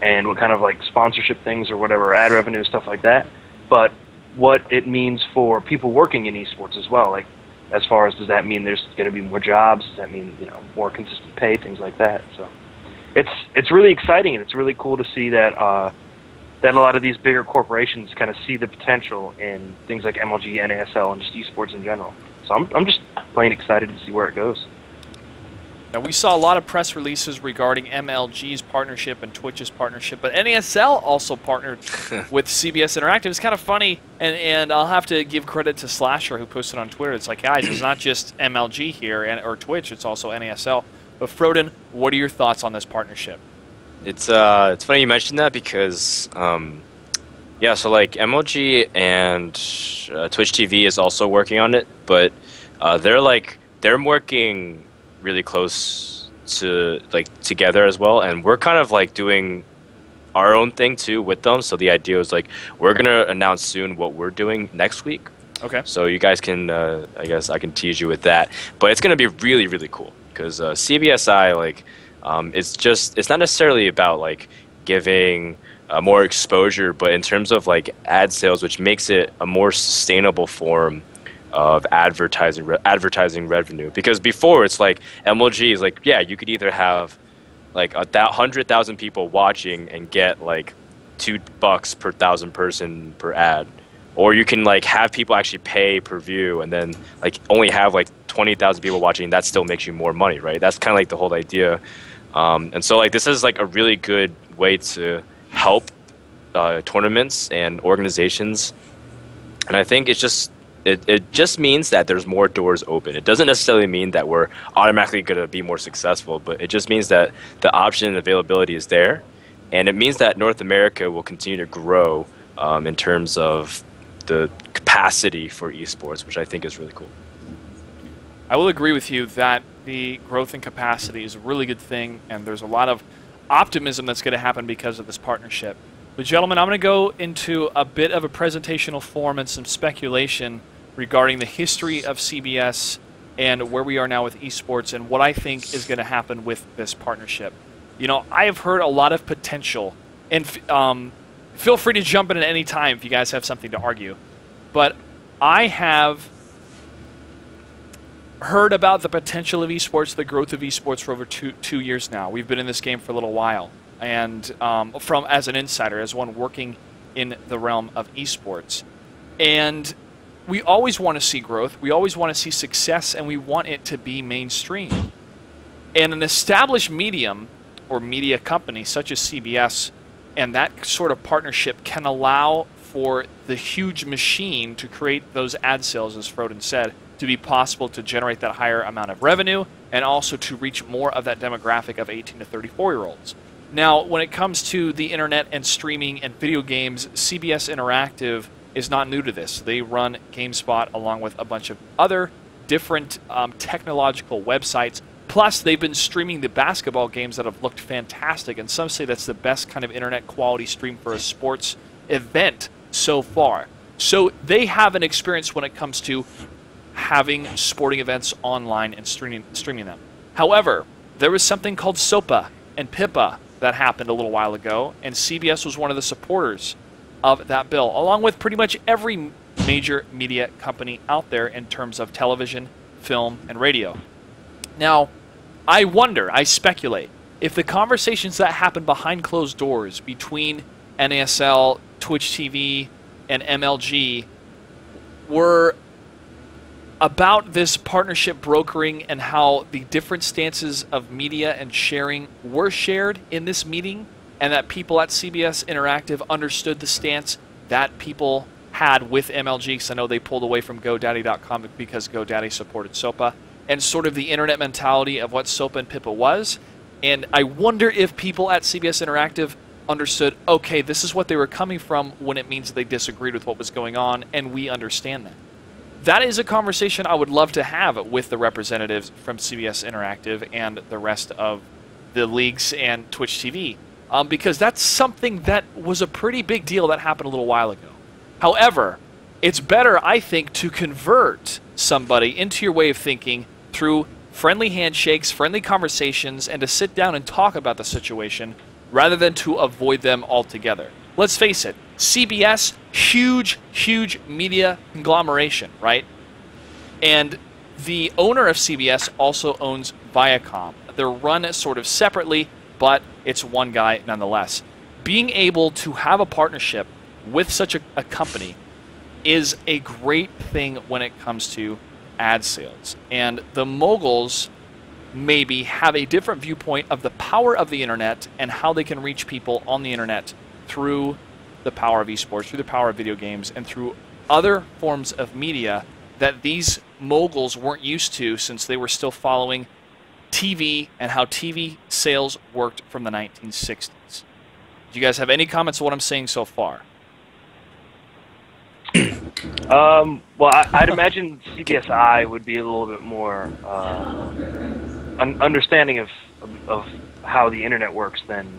and what kind of like sponsorship things or whatever, ad revenue, stuff like that, but what it means for people working in esports as well. Like, as far as, does that mean there's going to be more jobs? Does that mean, more consistent pay, things like that? So it's really exciting, and it's really cool to see that that a lot of these bigger corporations kind of see the potential in things like MLG, NASL, and just esports in general. So I'm just plain excited to see where it goes. Now, we saw a lot of press releases regarding MLG's partnership and Twitch's partnership, but NASL also partnered with CBS Interactive. It's kind of funny, and I'll have to give credit to Slasher, who posted on Twitter. It's like, guys, it's not just MLG here or Twitch, it's also NASL. But Froden, what are your thoughts on this partnership? It's funny you mentioned that because, yeah, so like MLG and Twitch TV is also working on it, but they're working really close to together as well, and we're kind of like doing our own thing too with them. So the idea is like we're gonna announce soon what we're doing next week. Okay. So you guys can, I guess I can tease you with that, but it's gonna be really, really cool because CBSi it's not necessarily about like giving more exposure, but in terms of like ad sales, which makes it a more sustainable form of advertising revenue. Because before it's like MLG is like, yeah, you could either have like 100,000 people watching and get like $2 per 1,000 person per ad, or you can like have people actually pay per view and then like only have like 20,000 people watching. That still makes you more money, right? That's kind of like the whole idea. And so like this is like a really good way to help tournaments and organizations, and I think it just means that there's more doors open. It doesn't necessarily mean that we're automatically going to be more successful, but it just means that the option and availability is there, and it means that North America will continue to grow in terms of the capacity for esports, which I think is really cool. I will agree with you that the growth in capacity is a really good thing, and there's a lot of optimism that's going to happen because of this partnership. But gentlemen, I'm going to go into a bit of a presentational form and some speculation regarding the history of CBS and where we are now with esports and what I think is going to happen with this partnership. You know, I have heard a lot of potential, and feel free to jump in at any time if you guys have something to argue. But I have heard about the potential of esports, the growth of esports for over two years now. We've been in this game for a little while. And as an insider, as one working in the realm of esports. And we always want to see growth, we always want to see success, and we want it to be mainstream. And an established medium or media company such as CBS and that sort of partnership can allow for the huge machine to create those ad sales, as Froden said, to be possible to generate that higher amount of revenue and also to reach more of that demographic of 18 to 34-year-olds. Now, when it comes to the internet and streaming and video games, CBS Interactive is not new to this. They run GameSpot along with a bunch of other different technological websites. Plus, they've been streaming the basketball games that have looked fantastic, and some say that's the best kind of internet quality stream for a sports event so far. So they have an experience when it comes to having sporting events online and streaming them. However, there was something called SOPA and PIPA that happened a little while ago, and CBS was one of the supporters of that bill, along with pretty much every major media company out there in terms of television, film, and radio. Now, I wonder, I speculate, if the conversations that happen behind closed doors between NASL, Twitch TV, and MLG were about this partnership brokering and how the different stances of media and sharing were shared in this meeting, and that people at CBS Interactive understood the stance that people had with MLG, because I know they pulled away from GoDaddy.com because GoDaddy supported SOPA, and sort of the internet mentality of what SOPA and PIPA was. And I wonder if people at CBS Interactive understood, okay, this is what they were coming from when it means they disagreed with what was going on, and we understand that. That is a conversation I would love to have with the representatives from CBS Interactive and the rest of the leagues and Twitch TV, because that's something that was a pretty big deal that happened a little while ago. However, it's better, I think, to convert somebody into your way of thinking through friendly handshakes, friendly conversations, and to sit down and talk about the situation rather than to avoid them altogether. Let's face it, CBS, huge, huge media conglomeration, right? And the owner of CBS also owns Viacom. They're run sort of separately, but it's one guy nonetheless. Being able to have a partnership with such a company is a great thing when it comes to ad sales. And the moguls maybe have a different viewpoint of the power of the internet and how they can reach people on the internet through the power of esports, through the power of video games, and through other forms of media that these moguls weren't used to, since they were still following TV and how TV sales worked from the 1960s. Do you guys have any comments on what I'm saying so far? Well, I'd imagine CBSi would be a little bit more understanding of how the internet works than.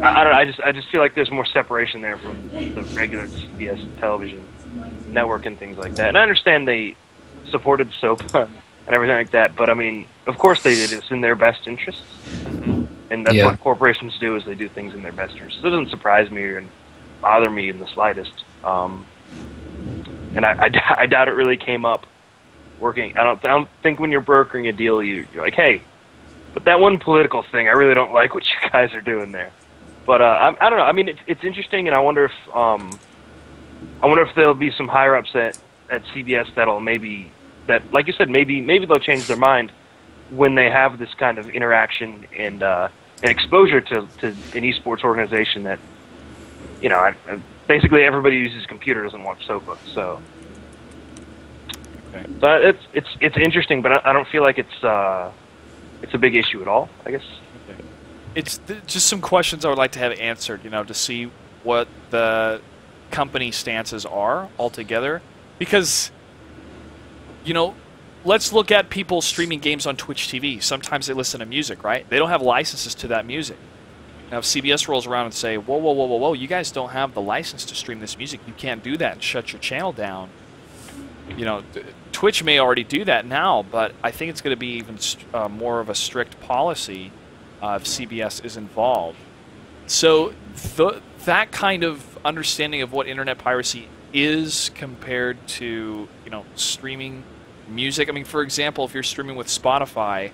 I don't know. I just feel like there's more separation there from the regular CBS television network and things like that. And I understand they supported SOPA and everything like that, but I mean, of course they did. It's in their best interests, and that's what corporations do, is they do things in their best interests. It doesn't surprise me or bother me in the slightest. And I doubt it really came up working. I don't think when you're brokering a deal, you're like, hey, But that one political thing, I really don't like what you guys are doing there. But I don't know. I mean, it's interesting, and I wonder if there'll be some higher ups at CBS that'll like you said, maybe they'll change their mind when they have this kind of interaction and exposure to an esports organization that, you know, basically everybody who uses a computer doesn't watch SOPA. So, Okay. but it's interesting, but I don't feel like it's a big issue at all, I guess. It's just some questions I would like to have answered, you know, to see what the company stances are altogether. Because, you know, let's look at people streaming games on Twitch TV. Sometimes they listen to music, right? They don't have licenses to that music. Now, if CBS rolls around and say, whoa, whoa, whoa, whoa, whoa, you guys don't have the license to stream this music. You can't do that and shut your channel down. You know, Twitch may already do that now, but I think it's going to be even more of a strict policy if CBS is involved. So that kind of understanding of what internet piracy is compared to, you know, streaming music. I mean, for example, if you're streaming with Spotify,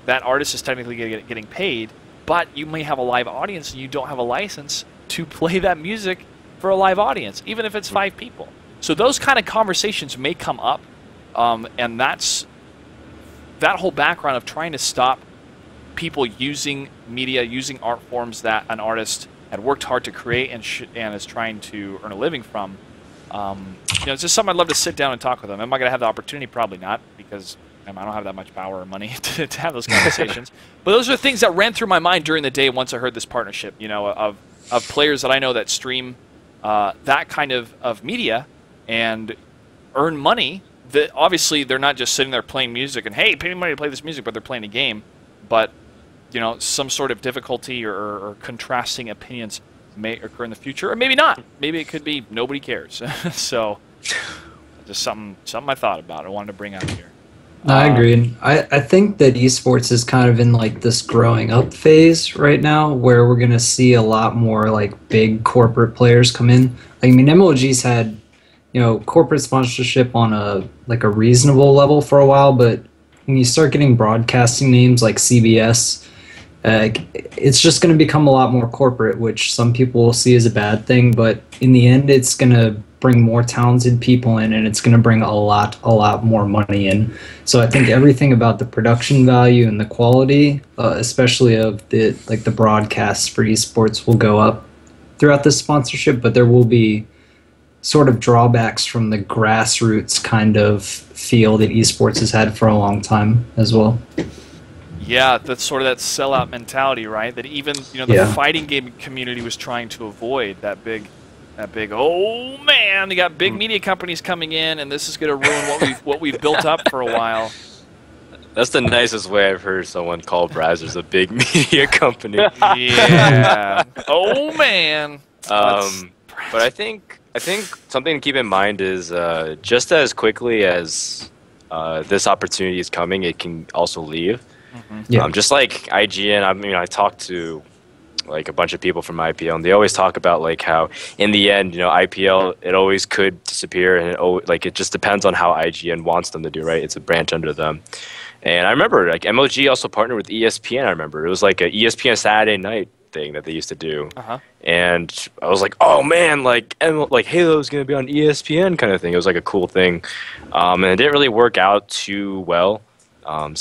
that artist is technically getting paid, but you may have a live audience and you don't have a license to play that music for a live audience, even if it's 5 people. So those kind of conversations may come up, and that's that whole background of trying to stop people using media, using art forms that an artist had worked hard to create and is trying to earn a living from. You know, it's just something I'd love to sit down and talk with them. Am I going to have the opportunity? Probably not, because I don't have that much power or money to have those conversations. But those are things that ran through my mind during the day once I heard this partnership, you know, of players that I know that stream that kind of media and earn money. That obviously they're not just sitting there playing music and, hey, pay me money to play this music, but they're playing a game. But, you know, some sort of difficulty or contrasting opinions may occur in the future, or maybe not. Maybe it could be nobody cares. So, just something I thought about. I wanted to bring up here. I agree. I think that esports is kind of in like this growing up phase right now, where we're gonna see a lot more like big corporate players come in. Like, I mean, MLG's had, you know, corporate sponsorship on a reasonable level for a while, but when you start getting broadcasting names like CBS, it's just going to become a lot more corporate, which some people will see as a bad thing, but in the end it's going to bring more talented people in, and it's going to bring a lot more money in. So I think everything about the production value and the quality, especially of the broadcasts for esports, will go up throughout this sponsorship, but there will be sort of drawbacks from the grassroots kind of feel that esports has had for a long time as well. Yeah, that's sort of that sellout mentality, right? That even, you know, the fighting game community was trying to avoid that big, oh man, they got big media companies coming in, and this is going to ruin what we've built up for a while. That's the nicest way I've heard someone call Brazzers a big media company. Yeah. Oh man. But I think something to keep in mind is just as quickly as this opportunity is coming, it can also leave. Mm-hmm. Yeah. Just like IGN, I mean, I talked to like a bunch of people from IPL, and they always talk about like how in the end, you know, IPL, it always could disappear, and it just depends on how IGN wants them to do, right? It's a branch under them. And I remember like MLG also partnered with ESPN. I remember it was like a ESPN Saturday night thing that they used to do. And I was like, oh man, like Halo's gonna be on ESPN kind of thing. It was like a cool thing, and it didn't really work out too well,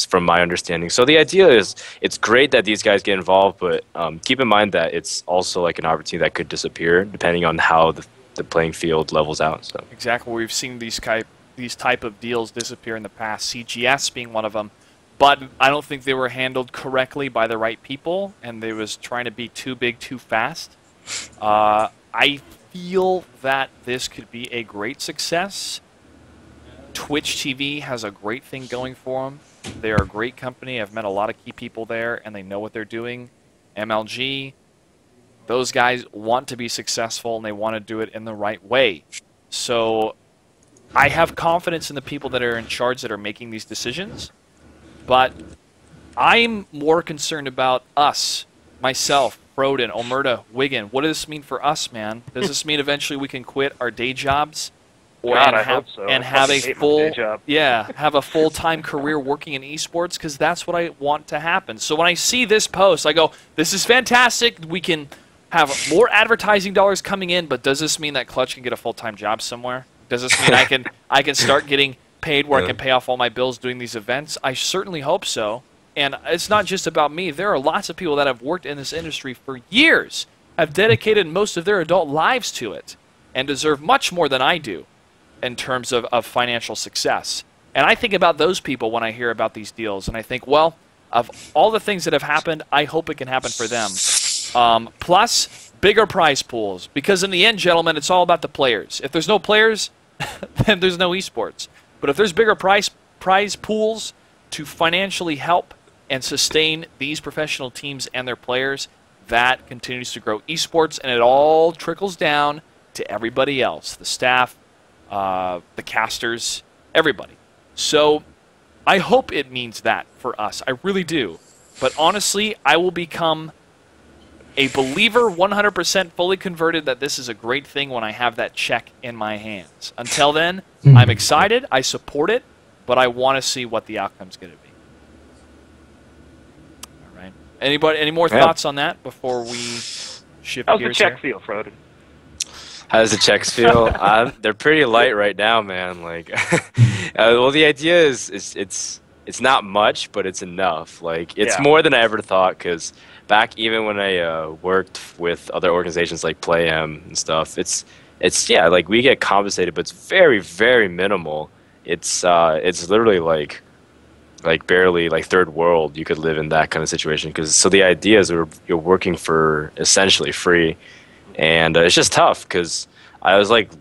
from my understanding. So the idea is, it's great that these guys get involved, but keep in mind that it's also like an opportunity that could disappear depending on how the playing field levels out. So Exactly, we've seen these type of deals disappear in the past. CGS being one of them. But I don't think they were handled correctly by the right people, and they was trying to be too big too fast. I feel that this could be a great success. Twitch TV has a great thing going for them. They're a great company. I've met a lot of key people there, and they know what they're doing. MLG, those guys want to be successful, and they want to do it in the right way. So I have confidence in the people that are in charge that are making these decisions. But I'm more concerned about us, myself, Broden, Omerta, Wigan. What does this mean for us, man? Does this mean eventually we can quit our day jobs God, I hope so. And I have fucking a hate my full day job. have a full-time career working in esports, because that's what I want to happen. So when I see this post, I go, this is fantastic. We can have more advertising dollars coming in, but does this mean that Clutch can get a full-time job somewhere? Does this mean I can start getting paid where I can pay off all my bills doing these events? I certainly hope so. And it's not just about me. There are lots of people that have worked in this industry for years, have dedicated most of their adult lives to it, and deserve much more than I do in terms of financial success. And I think about those people when I hear about these deals, and I think, well, of all the things that have happened, I hope it can happen for them. Plus, bigger prize pools, because in the end, gentlemen, it's all about the players. If there's no players, then there's no esports. But if there's bigger prize pools to financially help and sustain these professional teams and their players, that continues to grow esports, and it all trickles down to everybody else, the staff, the casters, everybody. So I hope it means that for us. I really do. But honestly, I will become a believer, 100% fully converted, that this is a great thing when I have that check in my hands. Until then, I'm excited, I support it, but I want to see what the outcome's going to be. All right. Any more thoughts on that before we shift How's gears the check here? feel, Froden? How does the checks feel? They're pretty light right now, man. Like, well, the idea is it's not much, but it's enough. Like, it's more than I ever thought. Because back even when I worked with other organizations like PlayM and stuff, it's like we get compensated, but it's very, very minimal. It's literally like barely like third world. You could live in that kind of situation. So the idea is you're working for essentially free. And it's just tough because I was like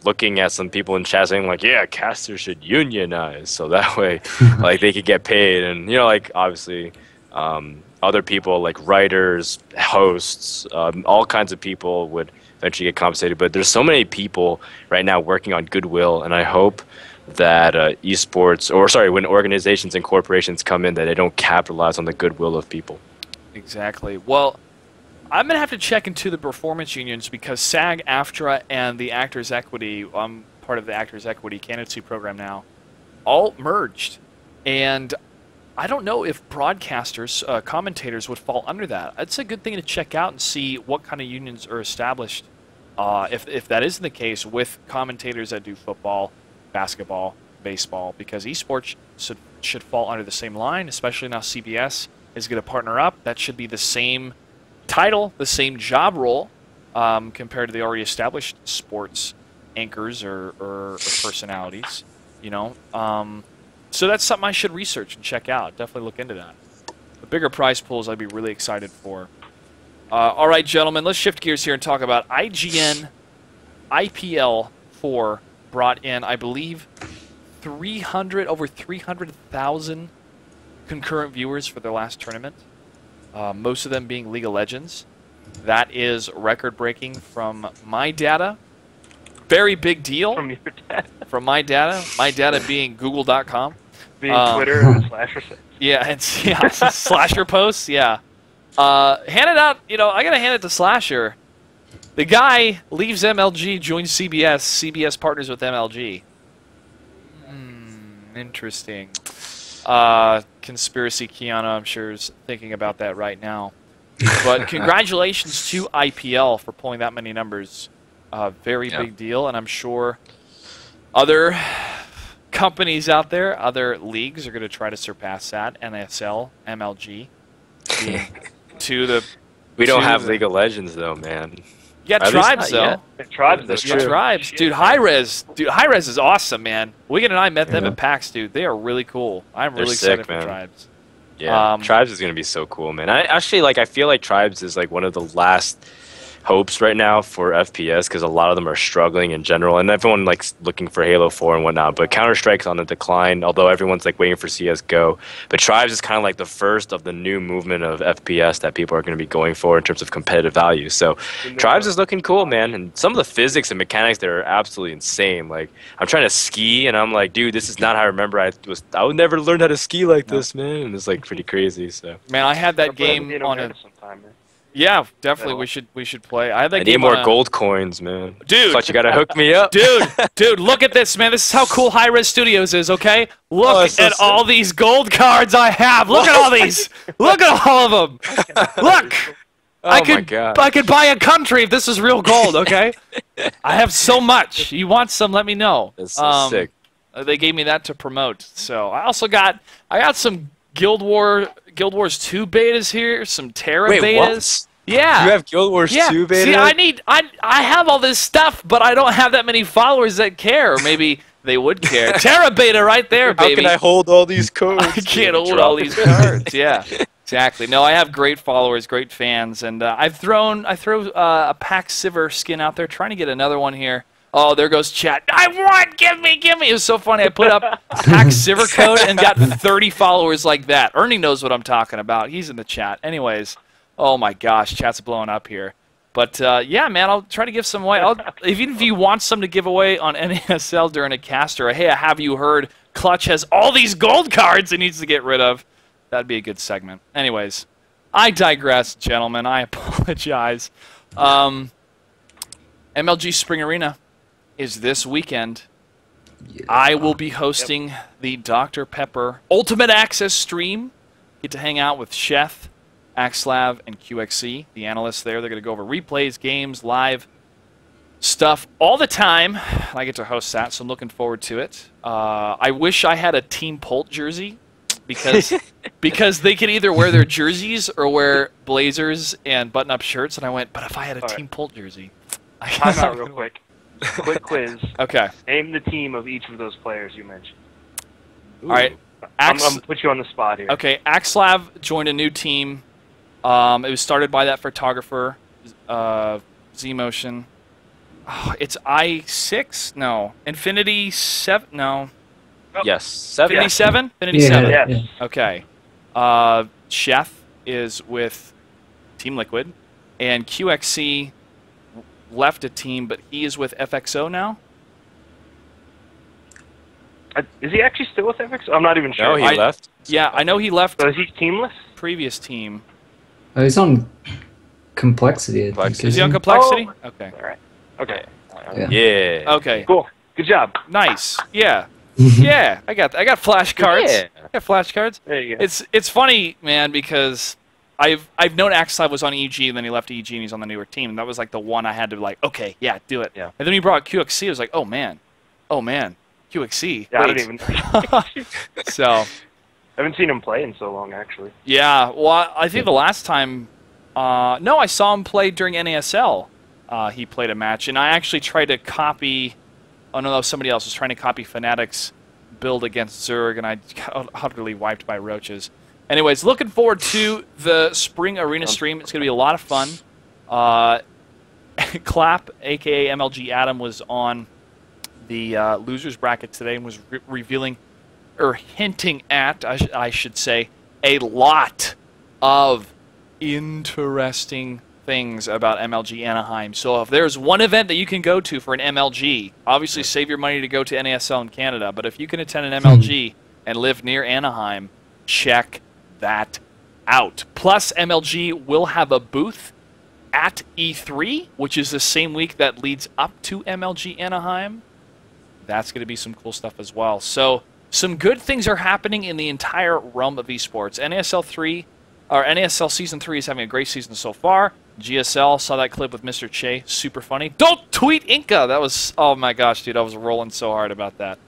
looking at some people in chat saying like, yeah, casters should unionize so that way like they could get paid, and like obviously other people like writers, hosts, all kinds of people would eventually get compensated. But there's so many people right now working on goodwill, and I hope that when organizations and corporations come in, that they don't capitalize on the goodwill of people. Exactly. Well, I'm going to have to check into the performance unions, because SAG-AFTRA and the Actors Equity, I'm part of the Actors Equity candidacy program now, all merged. And I don't know if broadcasters, commentators would fall under that. It's a good thing to check out and see what kind of unions are established, if that isn't the case, with commentators that do football, basketball, baseball, because esports should fall under the same line, especially now CBS is going to partner up. That should be the same title, the same job role, compared to the already established sports anchors or personalities, So that's something I should research and check out. Definitely look into that. The bigger prize pools I'd be really excited for. All right, gentlemen, let's shift gears here and talk about IGN IPL 4 brought in, I believe, over 300,000 concurrent viewers for their last tournament. Most of them being League of Legends. That is record-breaking from my data. Very big deal. From your dad? From my data. My data being Google.com. Being Twitter and Slasher. Yeah, and Slasher posts, yeah. Hand it out, I gotta hand it to Slasher. The guy leaves MLG, joins CBS. CBS partners with MLG. Interesting. Conspiracy Keanu, I'm sure, is thinking about that right now. But congratulations to IPL for pulling that many numbers. Very big deal, and I'm sure other companies out there, other leagues, are going to try to surpass that. NASL, MLG. We don't have League of Legends, though, man. You got Tribes, though. Tribes, that's true. Tribes. Dude, Hi-Rez is awesome, man. Wigan and I met them at PAX, dude. They are really cool. I'm really excited for Tribes. Yeah, Tribes is going to be so cool, man. I feel like Tribes is like one of the last hopes right now for FPS, because a lot of them are struggling in general, and everyone likes looking for Halo 4 and whatnot. But Counter-Strike's on the decline, although everyone's like waiting for CS:GO. But Tribes is kind of like the first of the new movement of FPS that people are going to be going for in terms of competitive value. So Tribes is looking cool, man. And some of the physics and mechanics there are absolutely insane. Like, I'm trying to ski, and I'm like, dude, this is not how I remember I would never learn how to ski like this, man. And it's like pretty crazy. So man, I had that game on a. Yeah, definitely. We should play. I had that I game need more on gold coins, man. Dude. But you gotta hook me up. Dude, look at this, man. This is how cool High Res Studios is, okay? Look so at all these gold cards I have. Look at all these. Look at all of them. Look. Oh my god. I could buy a country if this is real gold, okay? I have so much. You want some, let me know. That's so sick. They gave me that to promote. So I got some Guild Wars 2 betas here, some Terra betas. Yeah. You have Guild Wars 2 beta? See, I have all this stuff, but I don't have that many followers that care. Or maybe they would care. Terra beta right there, baby. How can I hold all these codes? I can't hold all these cards. Yeah. Exactly. No, I have great followers, great fans, and I throw a Pax Sivir skin out there, trying to get another one here. Oh, there goes chat. I want, give me. It was so funny. I put up Pax Sivir code and got 30 followers like that. Ernie knows what I'm talking about. He's in the chat. Anyways, oh my gosh, chat's blowing up here. But yeah, man, I'll try to give some away. Even if you want some to give away on NASL during a cast, or hey, have you heard Clutch has all these gold cards he needs to get rid of? That'd be a good segment. Anyways, I digress, gentlemen. I apologize. MLG Spring Arena is this weekend. Yeah. I will be hosting the Dr. Pepper Ultimate Access stream. Get to hang out with Chef, Axlav, and QXC, the analysts there. They're going to go over replays, games, live stuff all the time. I get to host that, so I'm looking forward to it. I wish I had a Team Polt jersey. Because they could either wear their jerseys or wear blazers and button-up shirts, and I went, but if I had a Team Polt jersey, time out real quick. Quick quiz. Okay. Name the team of each of those players you mentioned. Ooh. All right. I'm gonna put you on the spot here. Okay. Axlav joined a new team. It was started by that photographer, Z-Motion. Oh, it's I6? No. Infinity 7? No. Yes, 7. Infinity 7? Infinity 7. Yeah. Okay. Chef is with Team Liquid, and QXC left a team, but he is with FXO now. Is he actually still with FXO? I'm not even sure. No, he left. Yeah, I know he left. So is he teamless? Previous team. Oh, he's on Complexity, I think. Is he on Complexity? Oh. Okay. All right. Okay. Yeah. Okay. Cool. Good job. Nice. Yeah. Yeah, I got flashcards. Yeah. I got flashcards. There you go. It's funny, man, because I've known Axlav was on EG, and then he left EG and he's on the newer team, and that was like the one I had to like, okay, yeah, do it. Yeah. And then he brought QXC. I was like, oh man, QXC. Yeah, I don't even. So. I haven't seen him play in so long, actually. Yeah, well, I think the last time, no, I saw him play during NASL. He played a match, and I actually tried to copy. Oh no, somebody else was trying to copy Fnatic's build against Zerg, and I got utterly wiped by roaches. Anyways, looking forward to the Spring Arena stream. It's going to be a lot of fun. Clap, a.k.a. MLG Adam, was on the losers bracket today and was revealing, or hinting at, I should say, a lot of interesting things about MLG Anaheim. So if there's one event that you can go to for an MLG, obviously save your money to go to NASL in Canada, but if you can attend an MLG and live near Anaheim, check that out. Plus, MLG will have a booth at E3, which is the same week that leads up to MLG Anaheim. That's going to be some cool stuff as well. So some good things are happening in the entire realm of esports. NASL Season 3 is having a great season so far. GSL, saw that clip with Mr. Che, super funny. Don't tweet Inca! That was, oh my gosh, dude, I was rolling so hard about that.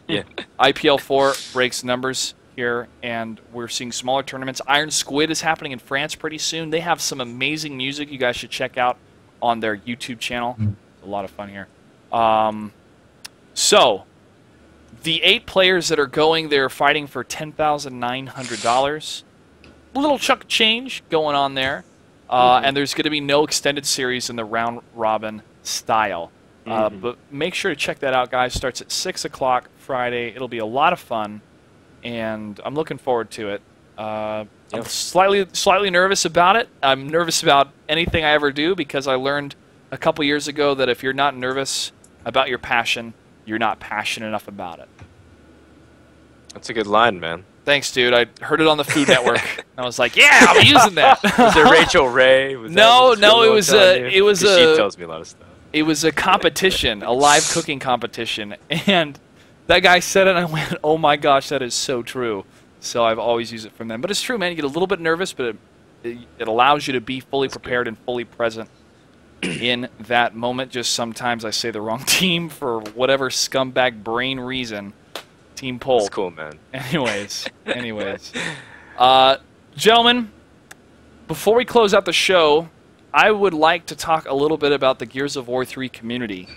Yeah. IPL 4 breaks numbers here, and we're seeing smaller tournaments. Iron Squid is happening in France pretty soon. They have some amazing music you guys should check out on their YouTube channel. It's a lot of fun here. So, the 8 players that are going, they're fighting for $10,900. A little chunk of change going on there. And there's going to be no extended series in the round-robin style. But make sure to check that out, guys. Starts at 6 o'clock Friday. It'll be a lot of fun, and I'm looking forward to it. I'm slightly nervous about it. I'm nervous about anything I ever do because I learned a couple years ago that if you're not nervous about your passion, you're not passionate enough about it. That's a good line, man. Thanks, dude. I heard it on the Food Network. I was like, yeah, I'll be using that. Was it Rachel Ray? Was No, that it was she tells me a lot of stuff. It was a competition, a live cooking competition, and that guy said it, and I went, oh my gosh, that is so true. So I've always used it from them. But it's true, man. You get a little bit nervous, but it allows you to be fully prepared and fully present in that moment. Just sometimes I say the wrong team for whatever scumbag brain reason. Team poll. That's cool, man. Anyways. Gentlemen, before we close out the show, I would like to talk a little bit about the Gears of War 3 community.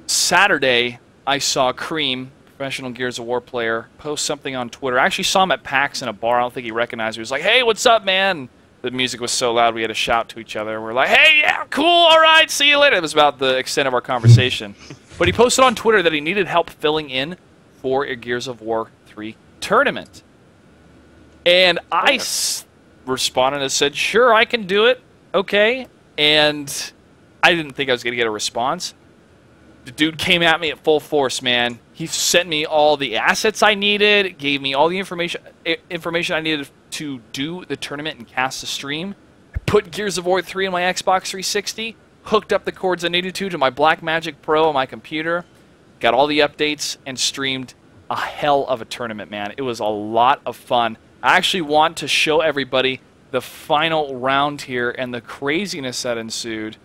Saturday, I saw Cream, professional Gears of War player, post something on Twitter. I actually saw him at PAX in a bar. I don't think he recognized me. He was like, hey, what's up, man? The music was so loud we had to shout to each other. We're like, hey, yeah, cool, all right, see you later. It was about the extent of our conversation. But he posted on Twitter that he needed help filling in for a Gears of War 3 tournament. And I responded and said, sure, I can do it. Okay. And I didn't think I was going to get a response. The dude came at me at full force, man. He sent me all the assets I needed, gave me all the information I needed to do the tournament and cast the stream. I put Gears of War 3 on my Xbox 360, hooked up the cords I needed to my Blackmagic Pro on my computer, got all the updates, and streamed a hell of a tournament, man. It was a lot of fun. I actually want to show everybody the final round here and the craziness that ensued.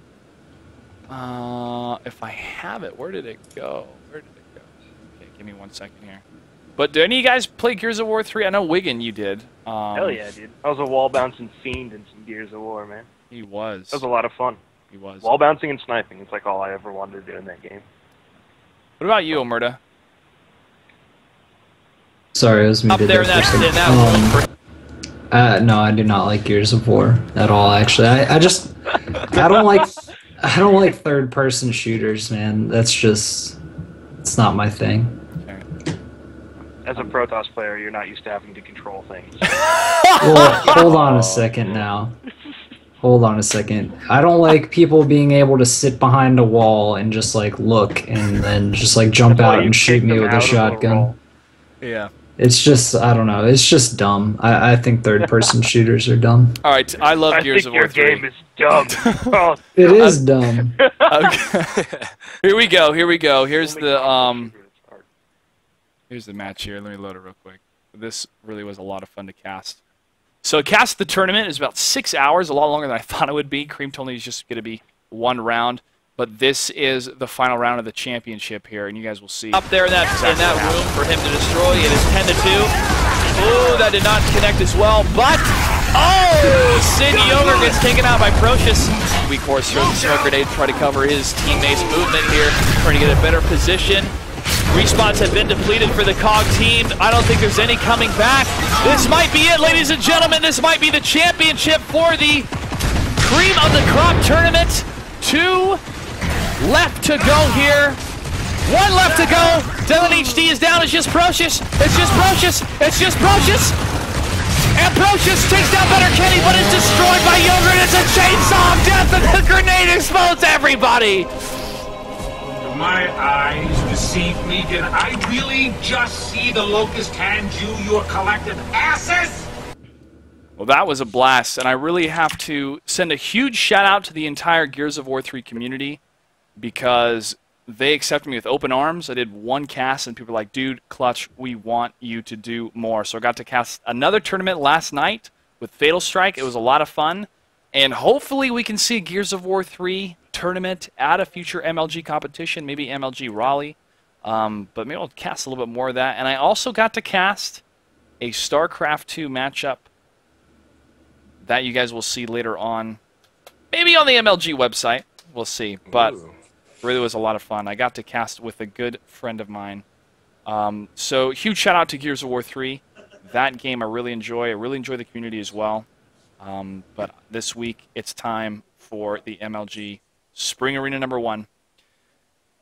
If I have it, where did it go? Okay, give me 1 second here. But do any of you guys play Gears of War 3? I know Wiggin, you did. Hell yeah, dude. I was a wall bouncing fiend in some Gears of War, man. He was. That was a lot of fun. He was. Wall bouncing and sniping. It's like all I ever wanted to do in that game. What about you, Omerta? Sorry, I was muted Up there in that room. No, I do not like Gears of War at all. Actually, I don't like third-person shooters, man. It's not my thing. As a Protoss player, you're not used to having to control things. Well, hold on a second now. Hold on a second. I don't like people being able to sit behind a wall and just like look and then just like jump out and shoot me with a shotgun. Yeah. It's just, I don't know. It's just dumb. I think third-person shooters are dumb. All right, I love Gears of War 3. Your game is dumb. Oh, it is dumb. Okay. Here we go. Here's the match here. Let me load it real quick. This really was a lot of fun to cast. So cast the tournament is about 6 hours, a lot longer than I thought it would be. Cream told me it's just going to be one round. But this is the final round of the championship here, and you guys will see. Up there in that room for him to destroy. It is 10-2. Oh, that did not connect as well. But, Sid Yoger gets taken out by Procious. We, of course, throw the smoke grenade to try to cover his teammates' movement here, trying to get a better position. Respawns have been depleted for the COG team. I don't think there's any coming back. This might be it, ladies and gentlemen. This might be the championship for the Cream of the Crop tournament. 2 left to go here. 1 left to go. Dylan HD is down. It's just Procious. It's just Procious. And Procious takes down Better Kenny, but is destroyed by Yogurt. It's a chainsaw of death, and the grenade explodes everybody. My eyes deceive me. Did I really just see the Locust hand you your collective asses? Well, that was a blast, and I really have to send a huge shout out to the entire Gears of War 3 community because they accepted me with open arms. I did 1 cast, and people were like, dude, Clutch, we want you to do more. So I got to cast another tournament last night with Fatal Strike. It was a lot of fun, and hopefully we can see a Gears of War 3 tournament at a future MLG competition, maybe MLG Raleigh. But maybe I'll cast a little bit more of that. And I also got to cast a StarCraft 2 matchup that you guys will see later on, maybe on the MLG website. We'll see. But really was a lot of fun. I got to cast with a good friend of mine. So huge shout out to Gears of War 3. That game I really enjoy. I really enjoy the community as well. But this week it's time for the MLG Spring Arena #1.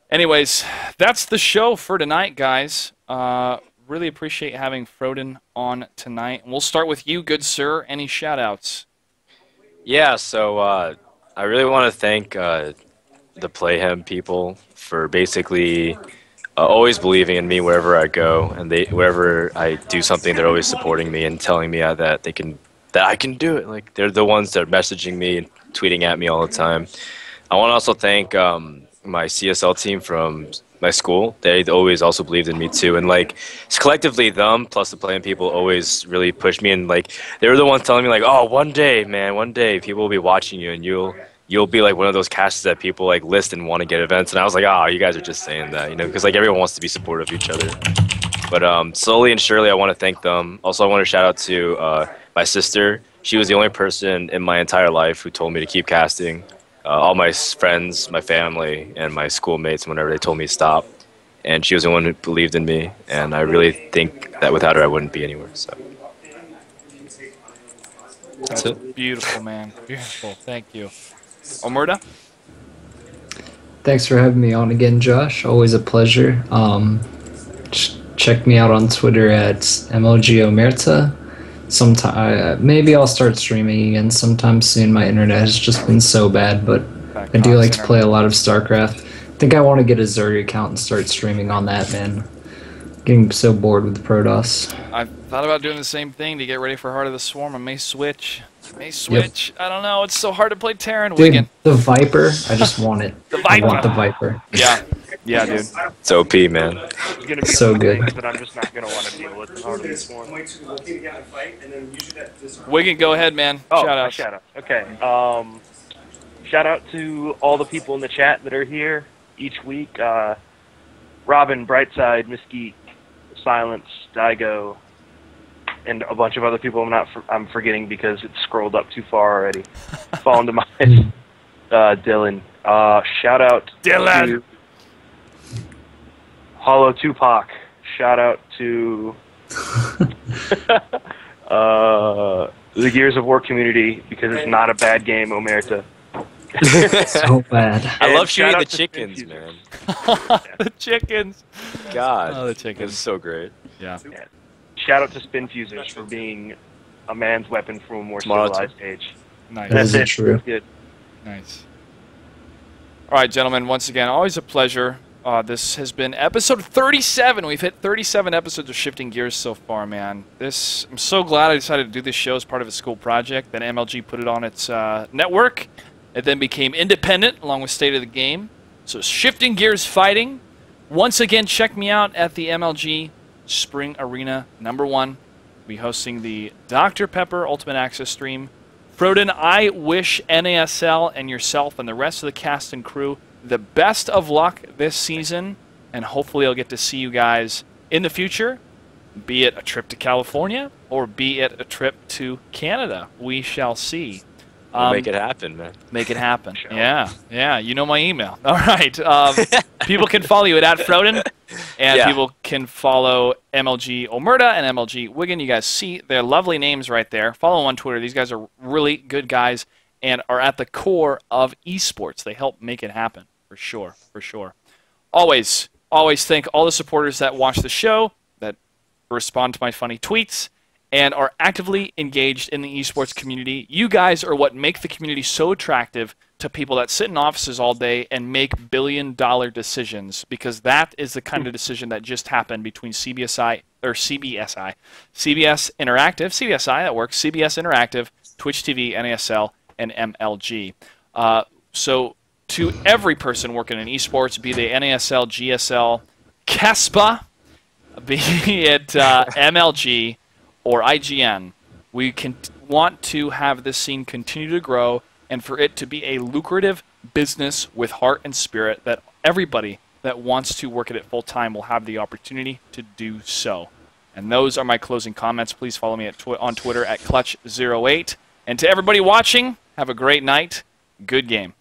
Anyways, that's the show for tonight, guys. Really appreciate having Froden on tonight. And we'll start with you, good sir. Any shout-outs? Yeah, so I really want to thank the Playhem people for basically always believing in me wherever I go, and wherever I do something, they're always supporting me and telling me that I can do it. Like they're the ones that are messaging me and tweeting at me all the time. I want to also thank my CSL team from my school. They always also believed in me too, and like it's collectively them plus the playing people always really pushed me, and like they were the ones telling me like, oh, one day, man, one day people will be watching you and you'll be like one of those casters that people like list and want to get events. And I was like, oh, you guys are just saying that, you know, because like everyone wants to be supportive of each other. But slowly and surely, I want to thank them. Also, I want to shout out to my sister. She was the only person in my entire life who told me to keep casting. All my friends, my family, and my schoolmates, whenever they told me to stop. And she was the one who believed in me. And I really think that without her, I wouldn't be anywhere. So That's it. Beautiful, man. Beautiful. Thank you. Omerta? Thanks for having me on again, Josh. Always a pleasure. Check me out on Twitter at MLGOmerta. Sometime, maybe I'll start streaming again sometime soon. My internet has just been so bad, but I do like to play a lot of StarCraft. I think I want to get a Zerg account and start streaming on that, man. Getting so bored with Protoss. I've thought about doing the same thing to get ready for Heart of the Swarm. I may switch. Yep. I don't know. It's so hard to play Terran. Dude, Wigan. The Viper. I just want it. The Viper. I want the Viper. Yeah. Yeah, dude. It's OP, man. It's gonna be so good. But I'm just not gonna want to deal with the Heart of the Swarm. Wigan, go ahead, man. Oh, Shout out. Okay. Shout out to all the people in the chat that are here each week. Robin, Brightside, Mesquite, Silence, Daigo, and a bunch of other people I'm forgetting because it's scrolled up too far already. Fall into my Dylan. Shout out to Hollow Tupac. Shout out to the Gears of War community because it's not a bad game, Omerta. So bad. I love shooting the chickens, man. The chickens. God. Oh, the chickens. It's so great. Yeah. Shout out to Spin Fusers for being a man's weapon from a more civilized age. Nice. That is true. Good. Nice. All right, gentlemen, once again, always a pleasure. This has been episode 37. We've hit 37 episodes of Shifting Gears so far, man. I'm so glad I decided to do this show as part of a school project. Then MLG put it on its network. It then became independent along with State of the Game. So Shifting Gears Fighting. Once again, check me out at the MLG Spring Arena #1. We'll be hosting the Dr. Pepper Ultimate Access stream. Froden, I wish NASL and yourself and the rest of the cast and crew the best of luck this season, and hopefully I'll get to see you guys in the future, be it a trip to California or be it a trip to Canada. We shall see. We'll make it happen, man. Make it happen. Yeah. You know my email. All right. People can follow you at Froden, and people can follow MLG Omerta and MLG Wigan. You guys see their lovely names right there. Follow them on Twitter. These guys are really good guys and are at the core of esports. They help make it happen, for sure. Always thank all the supporters that watch the show, that respond to my funny tweets, and are actively engaged in the esports community. You guys are what make the community so attractive to people that sit in offices all day and make billion-dollar decisions, because that is the kind of decision that just happened between CBS Interactive, CBSi, that works, CBS Interactive, Twitch TV, NASL, and MLG. So to every person working in esports, be they NASL, GSL, KESPA, be it MLG, or IGN, we want to have this scene continue to grow and for it to be a lucrative business with heart and spirit that everybody that wants to work at it full time will have the opportunity to do so. And those are my closing comments. Please follow me on Twitter at Clutch08. And to everybody watching, have a great night. Good game.